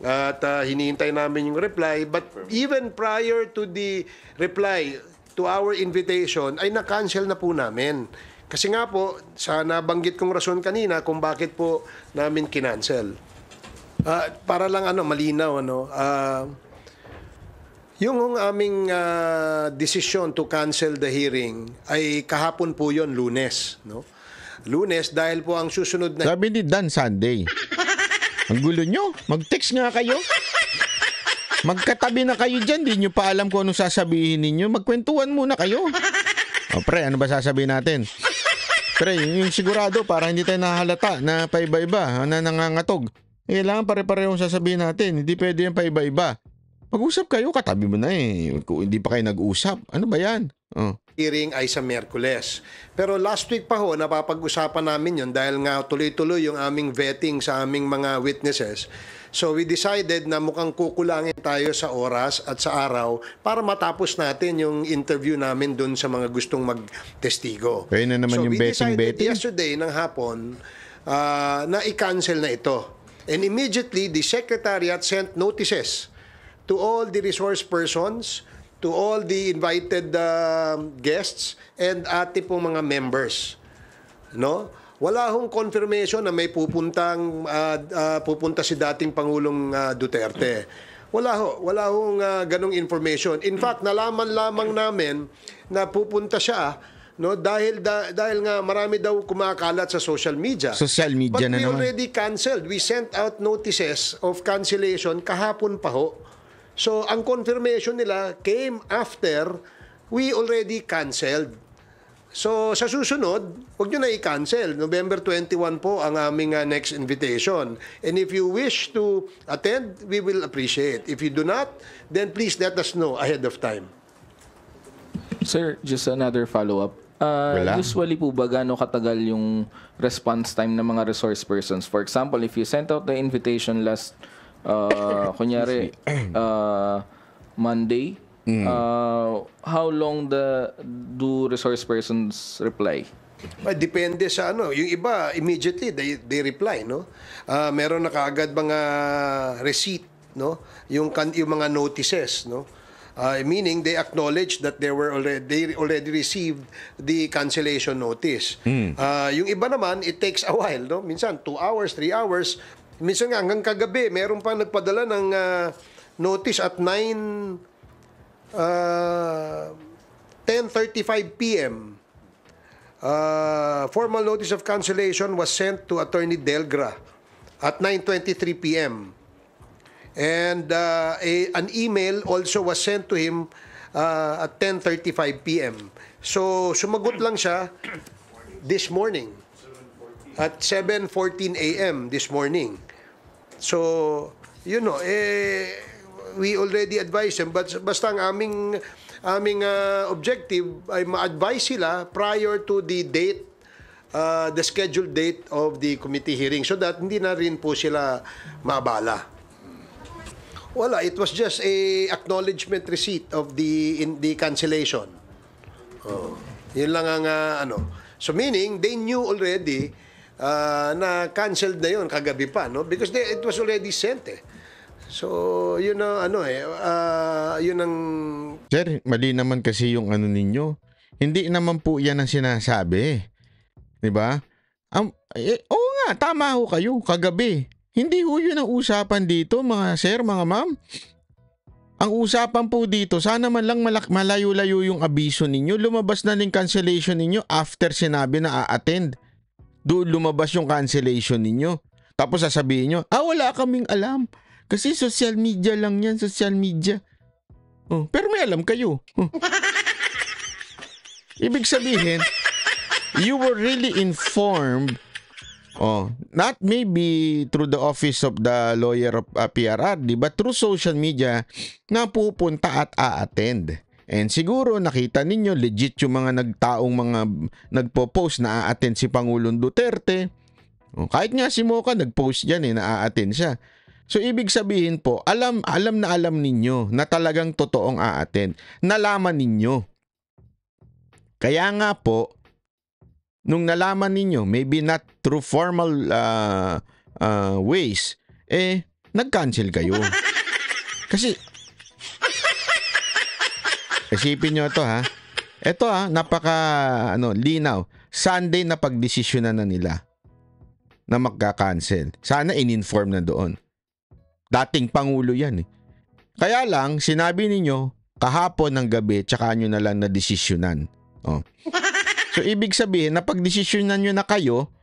at hinihintay namin yung reply. But even prior to the reply to our invitation, ay na-cancel na po namin. Kasi nga po, sa nabanggit kong rason kanina kung bakit po namin kinancel. Para lang malinaw yung aming desisyon to cancel the hearing ay kahapon po yon, Lunes, no? Lunes dahil po ang susunod na Sabi ni Dan Sunday. Ang gulo nyo. Mag-text nga kayo. Magkatabi na kayo dyan. Di nyo pa alam kung anong sasabihin ninyo. Magkwentuhan muna kayo. O pre, ano ba sasabihin natin? Pre, yung sigurado para hindi tayo nahalata na paiba-iba, na nangangatog. Kailangan pare-parehong sasabihin natin. Hindi pwede yung paiba-iba. Mag-usap kayo, katabi mo na eh. Kung hindi pa kayo nag-usap. Ano ba yan? Oh. hearing ay sa Miyerkules. Pero last week pa ho, napapag-usapan namin yun dahil nga tuloy-tuloy yung aming vetting sa aming mga witnesses. So we decided na mukhang kukulangin tayo sa oras at sa araw para matapos natin yung interview namin dun sa mga gustong magtestigo. Kaya na naman so yung we decided betting. yesterday ng hapon na i-cancel na ito. And immediately, the Secretariat sent notices to all the resource persons, to all the invited guests, and ati pong mga members. No? Wala hong confirmation na may pupunta si dating Pangulong Duterte. Wala hong ganong information. In fact, nalaman lamang namin na pupunta siya dahil nga marami daw kumakalat sa social media. Social media But na we naman. already canceled. We sent out notices of cancellation kahapon pa ho. So, ang confirmation nila came after we already canceled. So, sa susunod, huwag nyo na i-cancel. November 21 po ang aming next invitation. And if you wish to attend, we will appreciate. If you do not, then please let us know ahead of time. Sir, just another follow-up. Wala. Usually po ba gaano katagal yung response time ng mga resource persons? For example, if you sent out the invitation last kunyari Monday, how long do resource persons reply? Depende sa yung iba immediately they reply, no. Meron na kaagad mga receipt, no, yung mga notices, no. Meaning they acknowledge that they already received the cancellation notice. Yung iba naman, it takes a while, no? Minsan 2 hours, 3 hours, minsan nga hanggang kagabi meron pa nagpadala ng notice at 10:35 p.m. Formal notice of cancellation was sent to Attorney Delgra at 9:23 p.m. And an email also was sent to him at 10:35 p.m. So, sumagot lang siya this morning at 7:14 a.m. this morning. So, we already advised him, but basta ang aming objective ay ma-advise sila prior to the date, the scheduled date of the committee hearing so that hindi na rin po sila maabala. Wala, it was just a acknowledgement receipt of the cancellation. Yun lang ang So meaning they knew already na canceled na yun kagabi pa, no? Because it was already sent eh. So yun yun ang Sir, mali naman kasi yung ninyo. Hindi naman po yan ang sinasabi. 'Di ba? Oo nga, tama ho kayo kagabi. Hindi ho yun ang usapan dito, mga sir, mga ma'am. Ang usapan po dito, sana man lang malayo-layo yung abiso ninyo. Lumabas na yung cancellation ninyo after sinabi na a-attend. Doon lumabas yung cancellation ninyo. Tapos sasabihin nyo, wala kaming alam. Kasi social media lang yan, social media. Pero may alam kayo. Ibig sabihin, you were really informed. Not maybe through the office of the lawyer of PRRD, but through social media na pupunta at a-attend. And siguro nakita ninyo legit yung mga nagpo-post na a-attend si Pangulong Duterte. Kahit nga si Mocha nag-post yan na a-attend siya. So ibig sabihin po, alam ninyo na talagang totoong a-attend. Nalaman ninyo. Kaya nga po, nung nalaman ninyo, maybe not through formal ways, nag-cancel kayo. Kasi, isipin nyo ito ha. Ito linaw. Sunday na pagdesisyonan na nila na magka-cancel. Sana in-inform na doon. Dating Pangulo yan eh. Kaya lang, sinabi ninyo, kahapon ng gabi, tsaka nyo na lang na-desisyonan. Oh. So, ibig sabihin, napag-desisyonan nyo na kayo,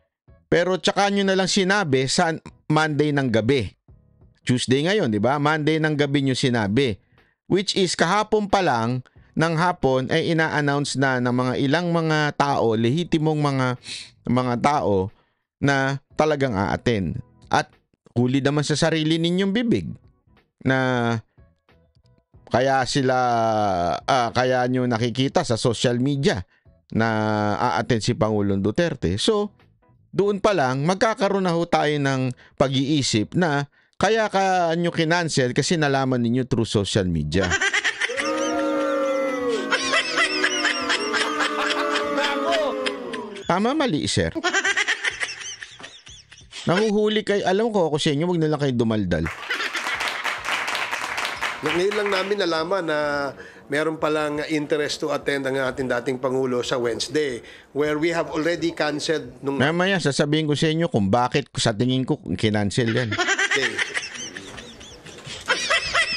pero tsaka nyo na lang sinabi sa Monday ng gabi. Tuesday ngayon, di ba? Monday ng gabi nyo sinabi. Which is, kahapon pa lang, ng hapon, ay ina-announce na ng mga ilang mga tao, lehitimong mga tao, na talagang aattend. At huli naman sa sarili ninyong bibig na kaya nyo nakikita sa social media na aattend si Pangulong Duterte. So, doon pa lang, magkakaroon na ho tayo ng pag-iisip na kaya ka nyo kinancel kasi nalaman ninyo through social media. Tama, mali, sir. Nahuhuli kayo. Alam ko ako sa inyo, wag na lang kayo dumaldal. Ngayon lang namin nalaman na meron palang interest to attend ang ating dating Pangulo sa Wednesday, where we have already canceled nung Mamaya, sasabihin ko sa inyo kung bakit sa tingin ko kinancel yan. day.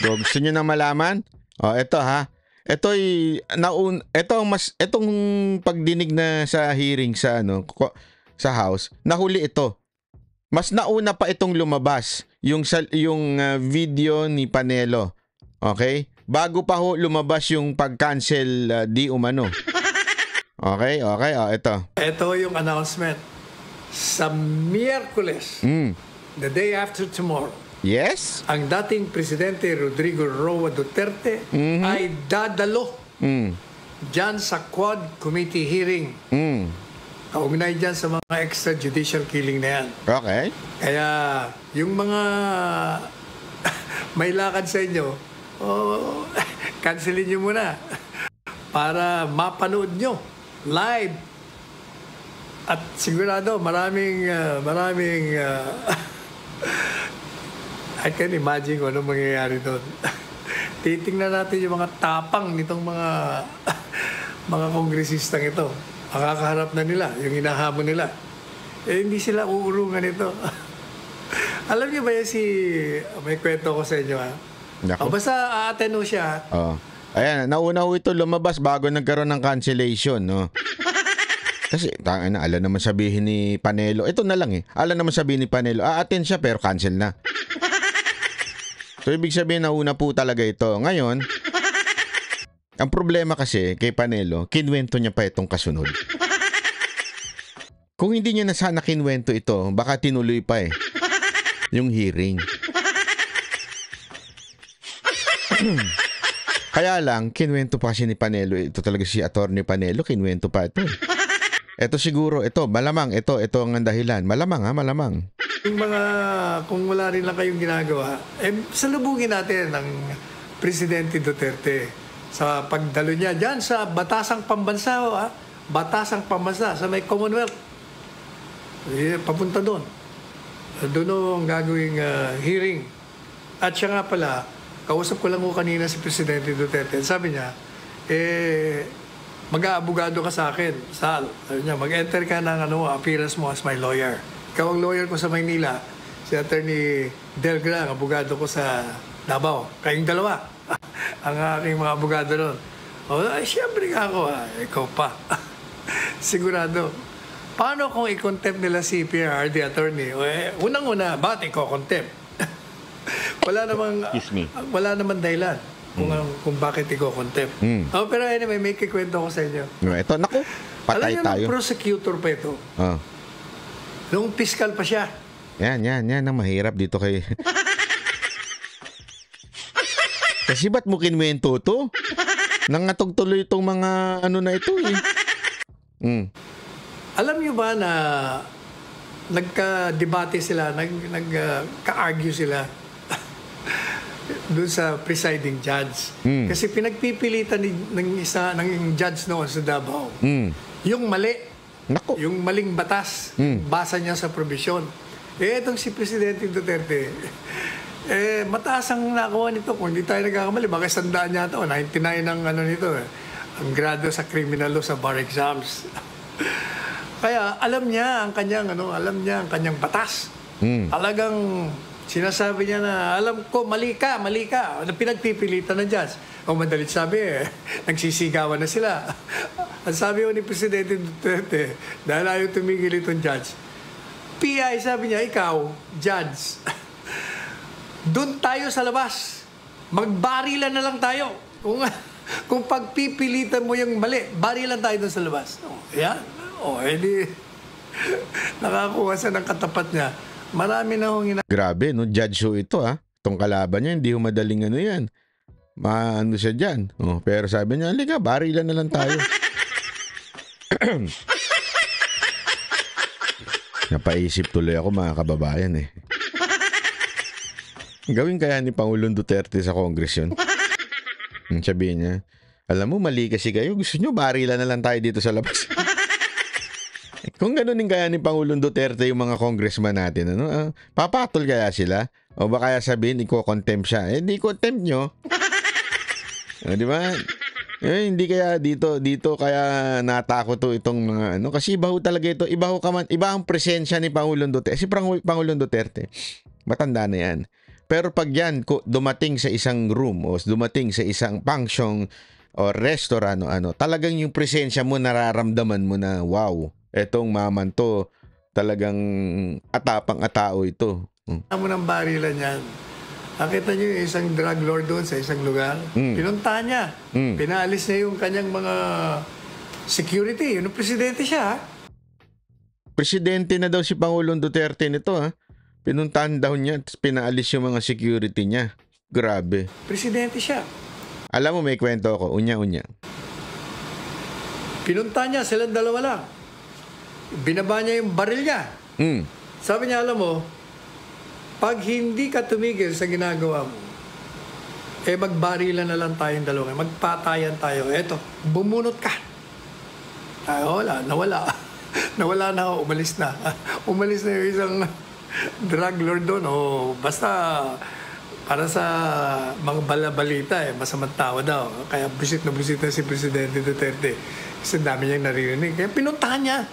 Gusto nyo na malaman? O, eto ha. Etong pagdinig na sa hearing sa sa House, nahuli ito. Mas nauna pa itong lumabas yung video ni Panelo. Okay? Bago pa ho lumabas yung pag-cancel di umano. Okay? Okay, ito. Ito yung announcement. Sa Miyerkules, the day after tomorrow, Yes? ang dating Presidente Rodrigo Roa Duterte ay dadalo dyan sa Quad Committee hearing. Kaugnay dyan sa mga extrajudicial killing na yan. Okay. Kaya yung mga may lakad sa inyo, cancelin nyo muna para mapanood nyo live. At sigurado maraming I can imagine kung anong mangyayari doon. Titingnan natin yung mga tapang nitong mga kongresistang ito. Makakaharap na nila, yung hinahamon nila. Hindi sila uurungan ito. Alam niyo ba yan may kwento ko sa inyo ha? Basta aaten ho siya. Ayan, nauna ho ito lumabas bago nagkaroon ng cancellation, no? Kasi, alam naman sabihin ni Panelo, ito na lang alam naman sabihin ni Panelo, aaten siya pero cancel na. So, ibig sabihin nauna po talaga ito. Ngayon, ang problema kasi kay Panelo, kinwento niya pa itong kasunod. Kung hindi niya na sana kinwento ito, baka tinuloy pa yung hearing. Kaya lang, kinwento pa kasi ni Panelo. Ito talaga si Attorney Panelo, kinwento pa ito. Ito siguro, malamang, ito ang dahilan. Malamang. Yung kung wala rin lang kayong ginagawa, salubungin natin ang Presidente Duterte sa pagdalo niya dyan sa Batasang Pambansa, Batasang Pambansa, sa may Commonwealth. Papunta doon. Doon ang gagawing hearing. At siya nga pala, kausap ko lang ko kanina si Presidente Duterte. Sabi niya, mag-aabogado ka sa akin, Sal. Sabi niya, mag-enter ka ng appearance mo as my lawyer. Ikaw ang lawyer ko sa Maynila. Si Attorney Delgra, ang abogado ko sa Davao. Kayong dalawa. Ang aking mga abogado doon. Siyempre nga ako, ikaw pa. Sigurado. Paano kung i-contempt nila si PRRD attorney? Unang-una, bakit i-contempt? wala namang dahilan kung bakit i-contempt. Pero anyway, may kikwento ko sa inyo. Ito, naku, patay tayo. Alam niyo, prosecutor pa ito. Nung piskal pa siya. Yan ang mahirap dito kay... Kasi ba't mo kinwento to? Nangatog tuloy itong mga na ito Alam niyo ba na nagka-debate sila, nagka-argue sila doon sa presiding judge. Kasi pinagpipilitan ng judge noon sa Davao. Yung mali. Naku. Yung maling batas. Basa niya sa probisyon. Itong si Presidente Duterte, mataas ang nakuha nito. Kung hindi tayo nagkakamali, baka 100 yata o 99 ang nito. Ang grado sa criminal law sa bar exams. Kaya alam niya ang kanyang batas. Talagang Sinasabi niya na, alam ko, mali ka. Pinagpipilitan ng judge. O madalit sabi, nagsisigawan na sila. Ang sabi ni Presidente Duterte, dahil ayaw tumigil itong judge, PI, sabi niya, ikaw, judge, doon tayo sa labas. Magbarilan na lang tayo. Kung pagpipilitan mo yung mali, barilan tayo doon sa labas. Yan. Edi, nakakuha siya ng katapat niya. Marami na hong Grabe, no? Judge ho ito, ha? Itong kalaban niya, hindi ho madaling ano yan. Maano siya dyan. Pero sabi niya, halika, barilan na lang tayo. Napaisip tuloy ako, mga kababayan, eh. Gawin kaya ni Pangulong Duterte sa Congress yun? Sabihin niya, alam mo, mali kasi kayo. Gusto nyo, barilan na lang tayo dito sa labas. Kung gano'n kaya ni Pangulong Duterte yung mga congressman natin, ano? Papatol kaya sila? O ba kaya sabihin, iko-contempt siya? Di contempt nyo. Di ba? Hindi kaya dito kaya natakot to itong mga ano. Kasi iba ho talaga ito. Iba ang presensya ni Pangulong Duterte. Si Pangulong Duterte, matanda na yan. Pero pag yan dumating sa isang room o dumating sa isang function o restaurant o ano, talagang yung presensya mo, nararamdaman mo na, wow, etong maman to, talagang atapang-atao ito. mo ng barilan yan. Nakita niyo yung isang drug lord doon sa isang lugar. Pinunta niya. Pinaalis niya yung kanyang mga security. Yung presidente siya. Presidente na daw si Pangulong Duterte nito, ha? Pinuntahan daw niya at pinaalis yung mga security niya. Grabe. Presidente siya. Alam mo, may kwento ako. Unya-unya. Pinunta niya, silang dalawa lang. Binaba niya yung baril niya. Sabi niya, alam mo, pag hindi ka tumigil sa ginagawa mo, magbarilan na lang tayong dalawa. Magpatayan tayo. Eto, bumunot ka. Nawala. Nawala na ako, umalis na. Umalis na yung isang drug lord doon. Basta para sa mga balabalita, masamang tao daw. Kaya busit na si Presidente Duterte. Kasi dami niyang naririnig. Kaya pinuntahan niya.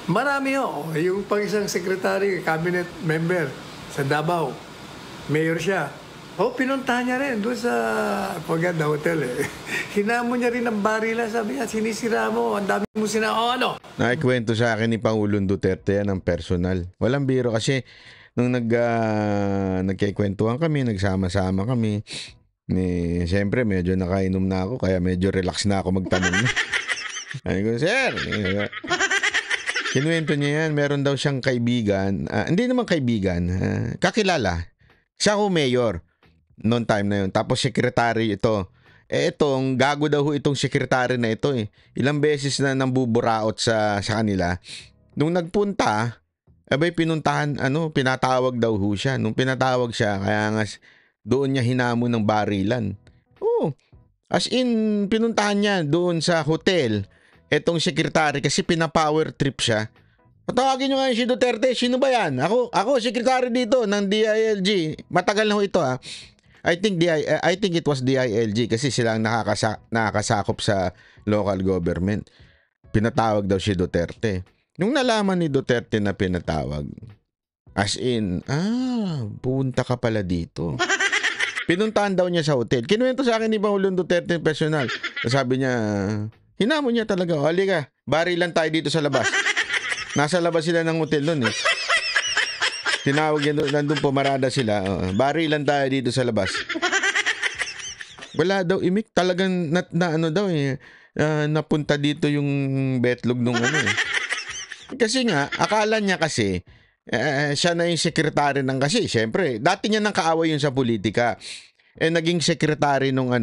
Marami yung pang isang secretary, cabinet member sa Davao. Mayor siya. Pinuntahan niya rin doon sa Paganda Hotel. Hinamon niya rin ang barila. Sabi niya, sinisira mo. Ang dami mo ano? Nakikwento sa akin ni Pangulong Duterte yan ng personal. Walang biro kasi nung nagkikwentuhan kami, nagsama-sama kami. Siyempre, medyo nakainom na ako, kaya medyo relax na ako magtanong. Ay ko, sir! Kinuwento niya yan, meron daw siyang kaibigan. Hindi naman kaibigan, kakilala. Siya ko mayor noon time na yun. Tapos secretary ito. Itong gago daw itong secretary na ito eh. Ilang beses na nambuburaot sa kanila. Nung nagpunta, pinuntahan, pinatawag daw siya. Nung pinatawag siya, kaya nga doon niya hinamon ng barilan. As in, pinuntahan niya doon sa hotel etong secretary kasi pinapower trip siya. Patawagin nyo nga si Duterte. Sino ba yan? Ako secretary dito ng DILG. Matagal na ho ito, ha. I think it was DILG kasi sila ang nakakasakop sa local government. Pinatawag daw si Duterte. Nung nalaman ni Duterte na pinatawag, as in, punta ka pala dito. Pinuntahan daw niya sa hotel. Kinuwento sa akin ni Pangulong Duterte personal. Sabi niya, hinamon niya talaga. Halika, barilan tayo dito sa labas. Nasa labas sila ng hotel nun eh. Tinawag yan, nandun pumarada sila. Barilan tayo dito sa labas. Wala daw, imik. Talagang napunta dito yung betlog nung Kasi nga, akala niya kasi, siya na yung sekretary ng kasi. Siyempre, dati niya nang kaaway yun sa politika. Naging sekretary nung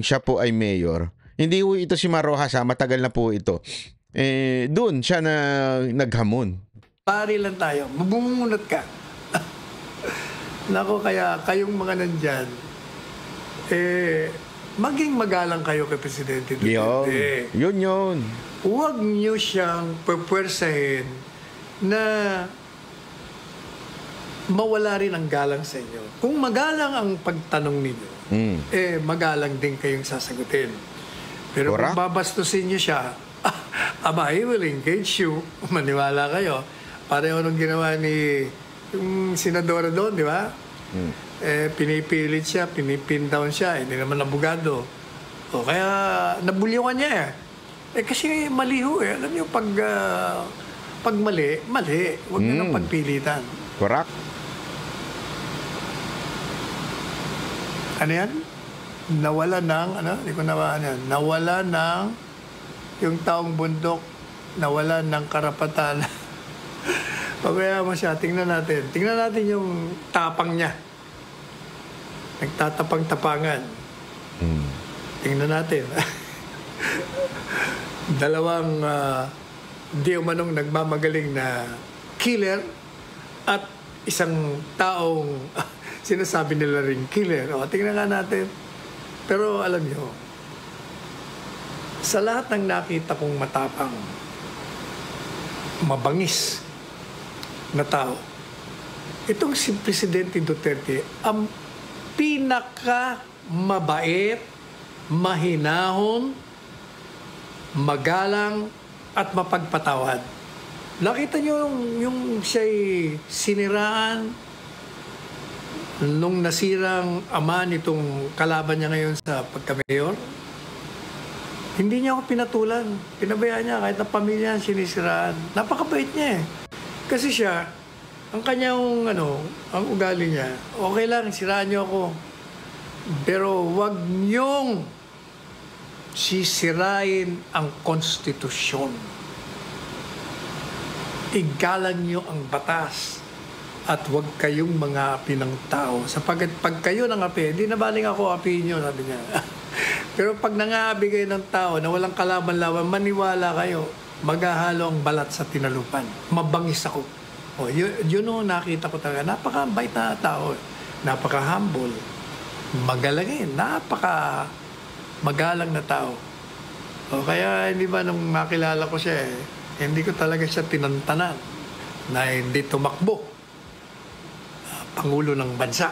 siya po ay mayor. Hindi po ito si Marojas, matagal na po ito. Doon siya na naghamon. Barilan tayo. Bumunot ka. Nako, kaya kayong mga nandyan, maging magalang kayo kay Presidente Duterte. Yun. Huwag niyo siyang pupwersahin na mawala rin ang galang sa inyo. Kung magalang ang pagtanong ninyo, magalang din kayong sasagutin. Pero kung babastusin niyo siya, he will engage you. Maniwala kayo. Pareho nung ginawa ni yung senadora doon, di ba? Pinipilit siya, pinipin down siya, hindi naman abogado. O kaya nabuliwan niya kasi mali ho Alam niyo, pag mali, huwag niyo nang pagpilitan. Correct. Ano yan? Nawala ng, hindi ko nawala yan. Nawala ng, yung taong bundok, nawala ng karapatan. Pagkaya mo siya, tingnan natin. Tingnan natin yung tapang niya. Nagtatapang-tapangan. Tingnan natin. Dalawang di umanong nagmamagaling na killer at isang taong sinasabi nila rin killer. O, tingnan nga natin. Pero alam nyo, sa lahat ng nakita kong matapang, mabangis na tao, itong si Presidente Duterte, ang pinaka mabait, mahinahon, magalang, at mapagpatawad. Nakita nyo yung siya'y siniraan nung nasirang ama nitong kalaban niya ngayon sa pagka-mayor. Hindi niya ako pinatulan. Pinabayaan niya kahit ang pamilya sinisiraan. Napakabait niya Kasi siya, ang kanyang ang ugali niya, okay lang, siraan niyo ako. Pero wag niyong sisirain ang konstitusyon. Igalang niyo ang batas at wag kayong mga api ng tao. Sapagkat pag kayo nangapi, hindi na baling ako apihin niyo, sabi niya. Pero pag nangaabi kayo ng tao na walang kalaban-laban, maniwala kayo, maghahalo ang balat sa tinalupan. Mabangis ako. Yun nakita ko talaga. Napaka-bait na tao. Napaka-humble. Magalangin. Magalang na tao. Kaya hindi ba nung makilala ko siya, hindi ko talaga siya tinantanan na hindi tumakbo Pangulo ng bansa.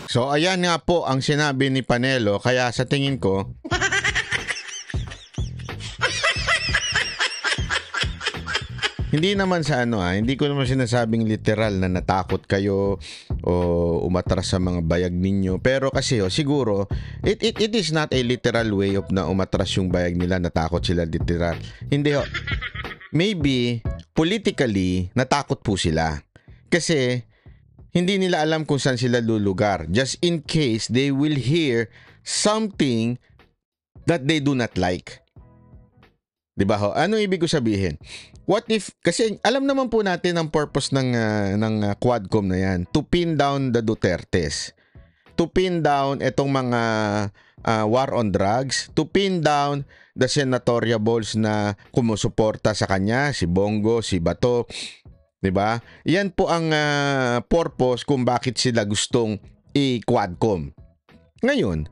So ayan nga po ang sinabi ni Panelo, kaya sa tingin ko hindi naman sa hindi ko naman sinasabing literal na natakot kayo o umatras sa mga bayag ninyo, pero kasi siguro it is not a literal way of na umatras yung bayag nila, natakot sila literal. Hindi maybe politically natakot po sila kasi hindi nila alam kung saan sila lulugar, just in case they will hear something that they do not like. Diba ho? Ano ibig ko sabihin? What if, kasi alam naman po natin ang purpose ng Quadcom na yan, to pin down the Dutertes, to pin down itong mga war on drugs, to pin down the senatoriables na kumusuporta sa kanya, si Bongo, si Bato, diba? Yan po ang purpose kung bakit sila gustong i-Quadcom. Ngayon,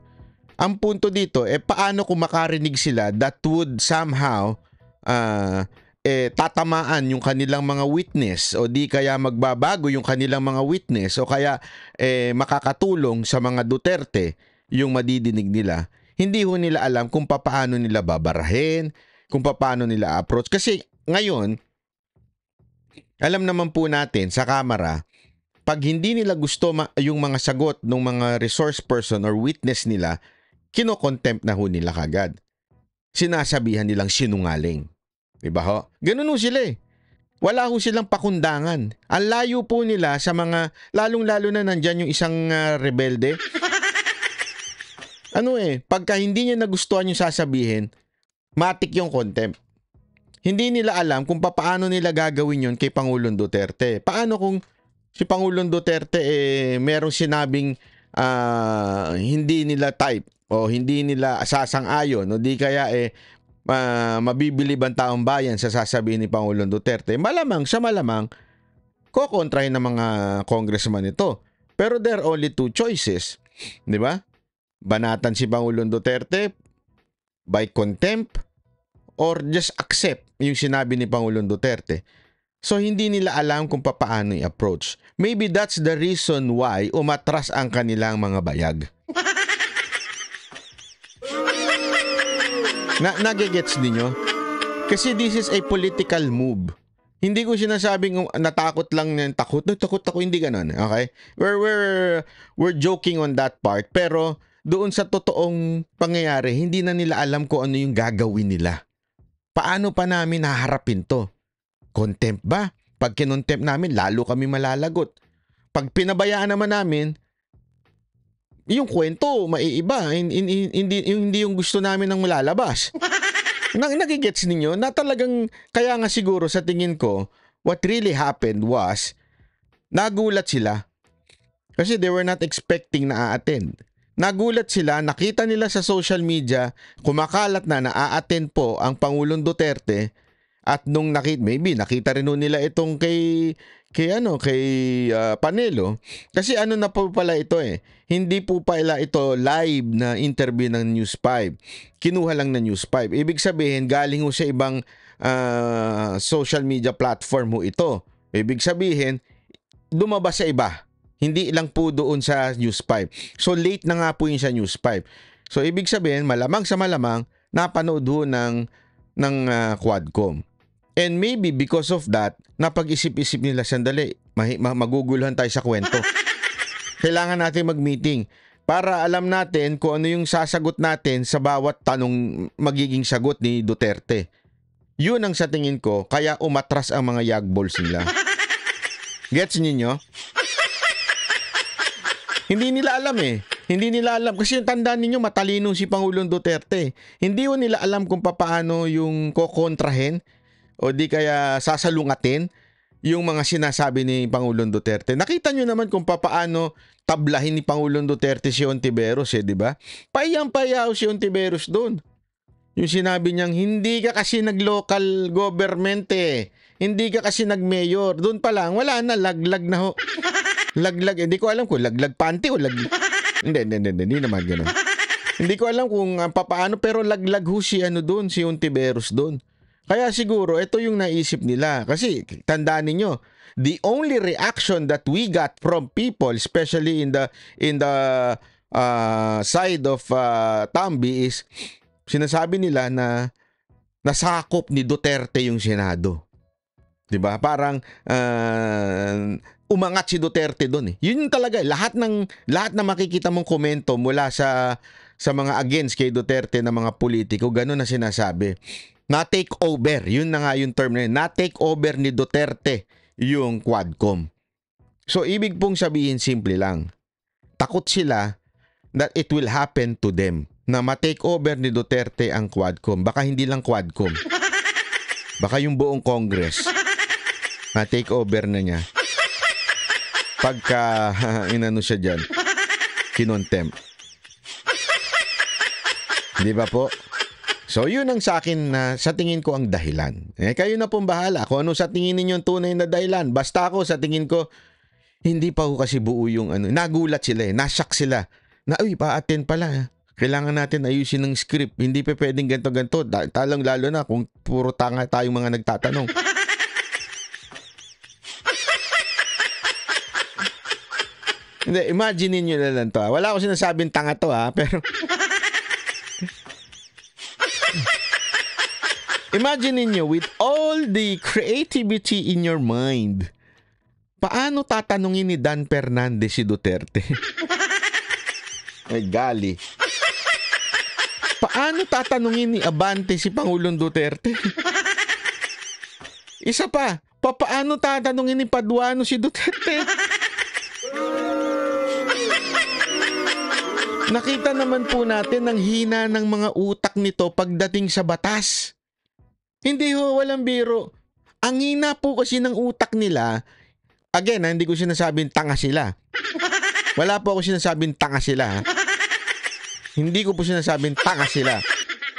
ang punto dito, paano kung makarinig sila that would somehow tatamaan yung kanilang mga witness o di kaya magbabago yung kanilang mga witness o kaya makakatulong sa mga Duterte yung madidinig nila. Hindi ho nila alam kung paano nila babarahin, kung paano nila approach. Kasi ngayon, alam naman po natin sa Kamara, pag hindi nila gusto yung mga sagot ng mga resource person or witness nila, kino-contempt na ho nila kagad. Sinasabihan nilang sinungaling. Diba ho? Ganun ho sila Wala ho silang pakundangan. Ang layo po nila sa mga, lalong-lalo na nandyan yung isang rebelde. Pagka hindi niya nagustuhan yung sasabihin, matik yung contempt. Hindi nila alam kung paano nila gagawin yun kay Pangulong Duterte. Paano kung si Pangulong Duterte merong sinabing hindi nila type o hindi nila sasang-ayon o di kaya mabibilib ang taong bayan sa sasabihin ni Pangulong Duterte, malamang kokontrahin ng mga congressman ito. Pero there are only two choices, di ba? Banatan si Pangulong Duterte by contempt or just accept yung sinabi ni Pangulong Duterte. So hindi nila alam kung paano i-approach. Maybe that's the reason why umatras ang kanilang mga bayag. Nagigets ninyo? Kasi this is a political move. Hindi ko sinasabing natakot lang ng takot ako, hindi ganoon. Okay? We're joking on that part, pero doon sa totoong pangyayari, hindi na nila alam kung ano yung gagawin nila. Paano pa namin haharapin to? Contempt ba? Pag kinontempt namin, lalo kami malalagot. Pag pinabayaan naman namin, yung kwento, maiiba. Hindi yung gusto namin ang malalabas. Nagigets ninyo na talagang, kaya nga siguro sa tingin ko, what really happened was, nagulat sila. Kasi they were not expecting na a-attend. Nagulat sila, nakita nila sa social media, kumakalat na a-attend po ang Pangulong Duterte, at nung nakita rin nila itong kay Panelo. Kasi ano na po pala ito hindi po pala ito live na interview ng News 5. Kinuha lang na News 5. Ibig sabihin, galing ho sa ibang social media platform mo ito. Ibig sabihin, lumabas sa iba. Hindi lang po doon sa News 5. So late na nga po yun sa News 5. So ibig sabihin, malamang sa malamang, napanood ho ng Quadcom. And maybe because of that, napag-isip-isip nila, sandali, maguguluhan tayo sa kwento. Kailangan natin mag-meeting para alam natin kung ano yung sasagot natin sa bawat tanong magiging sagot ni Duterte. Yun ang sa tingin ko, kaya umatras ang mga yagballs nila. Gets ninyo? Hindi nila alam Hindi nila alam. Kasi yung tandaan ninyo, matalino si Pangulong Duterte. Hindi ko nila alam kung paano yung kokontrahin o di kaya sasalungatin yung mga sinasabi ni Pangulong Duterte. Nakita nyo naman kung paano tablahin ni Pangulong Duterte si Ontiveros, di ba? Payang-payaw si Ontiveros doon. Yung sinabi niyang, hindi ka kasi nag-local government Hindi ka kasi nag-mayor. Doon pa lang, wala na, laglag na ho. Laglag, hindi ko alam kung laglag panty o hindi naman gano'n. Hindi ko alam kung paano, pero laglag ho si doon, si Ontiveros doon. Kaya siguro, ito yung naisip nila. Kasi, tandaan ninyo, the only reaction that we got from people, especially in the side of Tambi, is sinasabi nila na nasakop ni Duterte yung Senado. 'Di ba? Parang umangat si Duterte doon Yun yung talaga, lahat na makikita mong komento mula sa mga against kay Duterte na mga politiko, gano'n na sinasabi. Na-take over, yun na nga yung term na yun. Na-take over ni Duterte yung Quadcom. So, ibig pong sabihin, simple lang. Takot sila that it will happen to them. Na ma-take over ni Duterte ang Quadcom. Baka hindi lang Quadcom. Baka yung buong Congress. Ma-take over na niya. Pagka, inano siya dyan, kinontempt. Di ba po? So, yun ang sa akin na sa tingin ko ang dahilan. Kayo na pong bahala kung ano sa tingin ninyo tunay na dahilan. Basta ako, sa tingin ko, hindi pa ko kasi buo yung nagulat sila nashock sila. Na, pa-attend pala. Kailangan natin ayusin ng script. Hindi pa pwedeng ganto-ganto. Talang lalo na kung puro tanga tayong mga nagtatanong. Hindi, imagine niyo na lang to. Wala ko sinasabing tanga to pero imagine niyo with all the creativity in your mind, paano tatanungin ni Dan Fernandez si Duterte? Ay, gali. Paano tatanungin ni Abante si Pangulong Duterte? Isa pa, paano tatanungin ni Paduano si Duterte? Nakita naman po natin ang hina ng mga utak nito pagdating sa batas. Hindi walang biro. Ang hina po kasi ng utak nila, again, hindi ko sinasabing tanga sila. Wala po ako sinasabing tanga sila. Hindi ko po sinasabing tanga sila.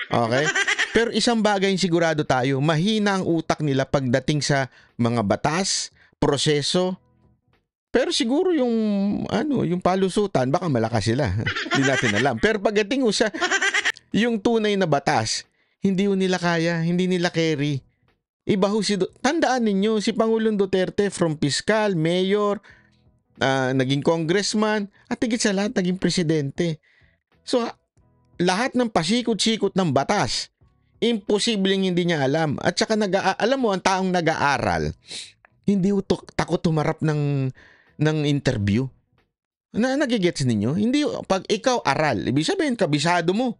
Okay? Pero isang bagay yung sigurado tayo, mahina ang utak nila pagdating sa mga batas, proseso. Pero siguro yung palusutan, baka malakas sila. Hindi natin alam. Pero pagdating sa yung tunay na batas, hindi nila kaya, hindi nila carry. Iba tandaan ninyo, si Pangulong Duterte from piskal, mayor, naging congressman, at higit sa lahat, naging presidente. So, lahat ng pasikot-sikot ng batas, Imposibleng hindi niya alam. At saka alam mo, ang taong nag-aaral, hindi takot tumarap ng interview. Nagigets ninyo? Hindi, pag ikaw aral, ibig sabihin, kabisado mo.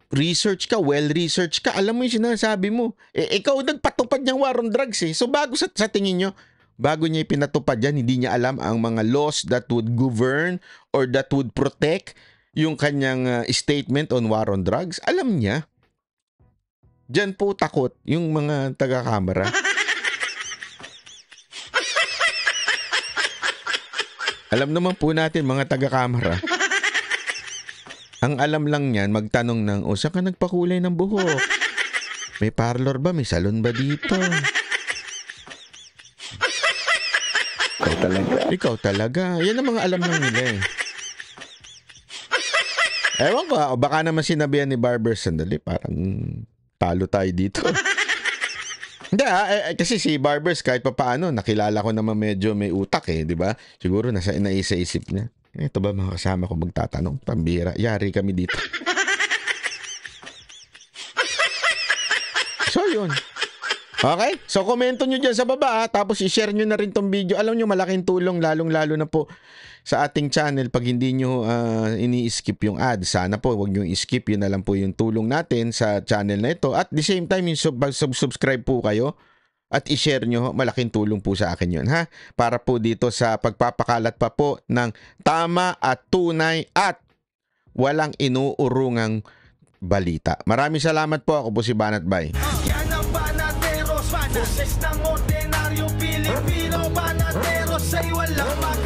Research ka, well-research ka, alam mo yung sinasabi mo. Ikaw nagpatupad niyang war on drugs eh. So bago sa tingin nyo, bago niya ipinatupad yan, hindi niya alam ang mga laws that would govern or that would protect yung kanyang statement on war on drugs. Alam niya. Diyan po takot yung mga taga-kamera. Alam naman po natin mga taga-kamera. Ang alam lang niyan, magtanong ng, saan ka nagpakulay ng buhok? May parlor ba? May salon ba dito? Ikaw talaga. Yan ang mga alam lang nila eh. Ewan ko, baka naman sinabihan ni Barber, sandali, parang talo tayo dito. Hindi kasi si Barbers kahit papaano, nakilala ko naman medyo may utak eh, di ba? Siguro naisa-isip niya. Ito ba mga kasama ko magtatanong? Pambira, yari kami dito. So yun. Okay? So komento nyo dyan sa baba tapos i-share nyo na rin tong video. Alam nyo, malaking tulong lalong-lalo na po sa ating channel pag hindi nyo ini-skip yung ad. Sana po huwag nyo i-skip. Yun na lang po yung tulong natin sa channel na ito. At the same time, yung subscribe po kayo at i-share nyo, malaking tulong po sa akin yun, ha? Para po dito sa pagpapakalat pa po ng tama at tunay at walang inuurungang balita. Maraming salamat po. Ako po si Banat Bay. Yan ang Banateros, boses ng ordinaryong Pilipino. Banateros ay walang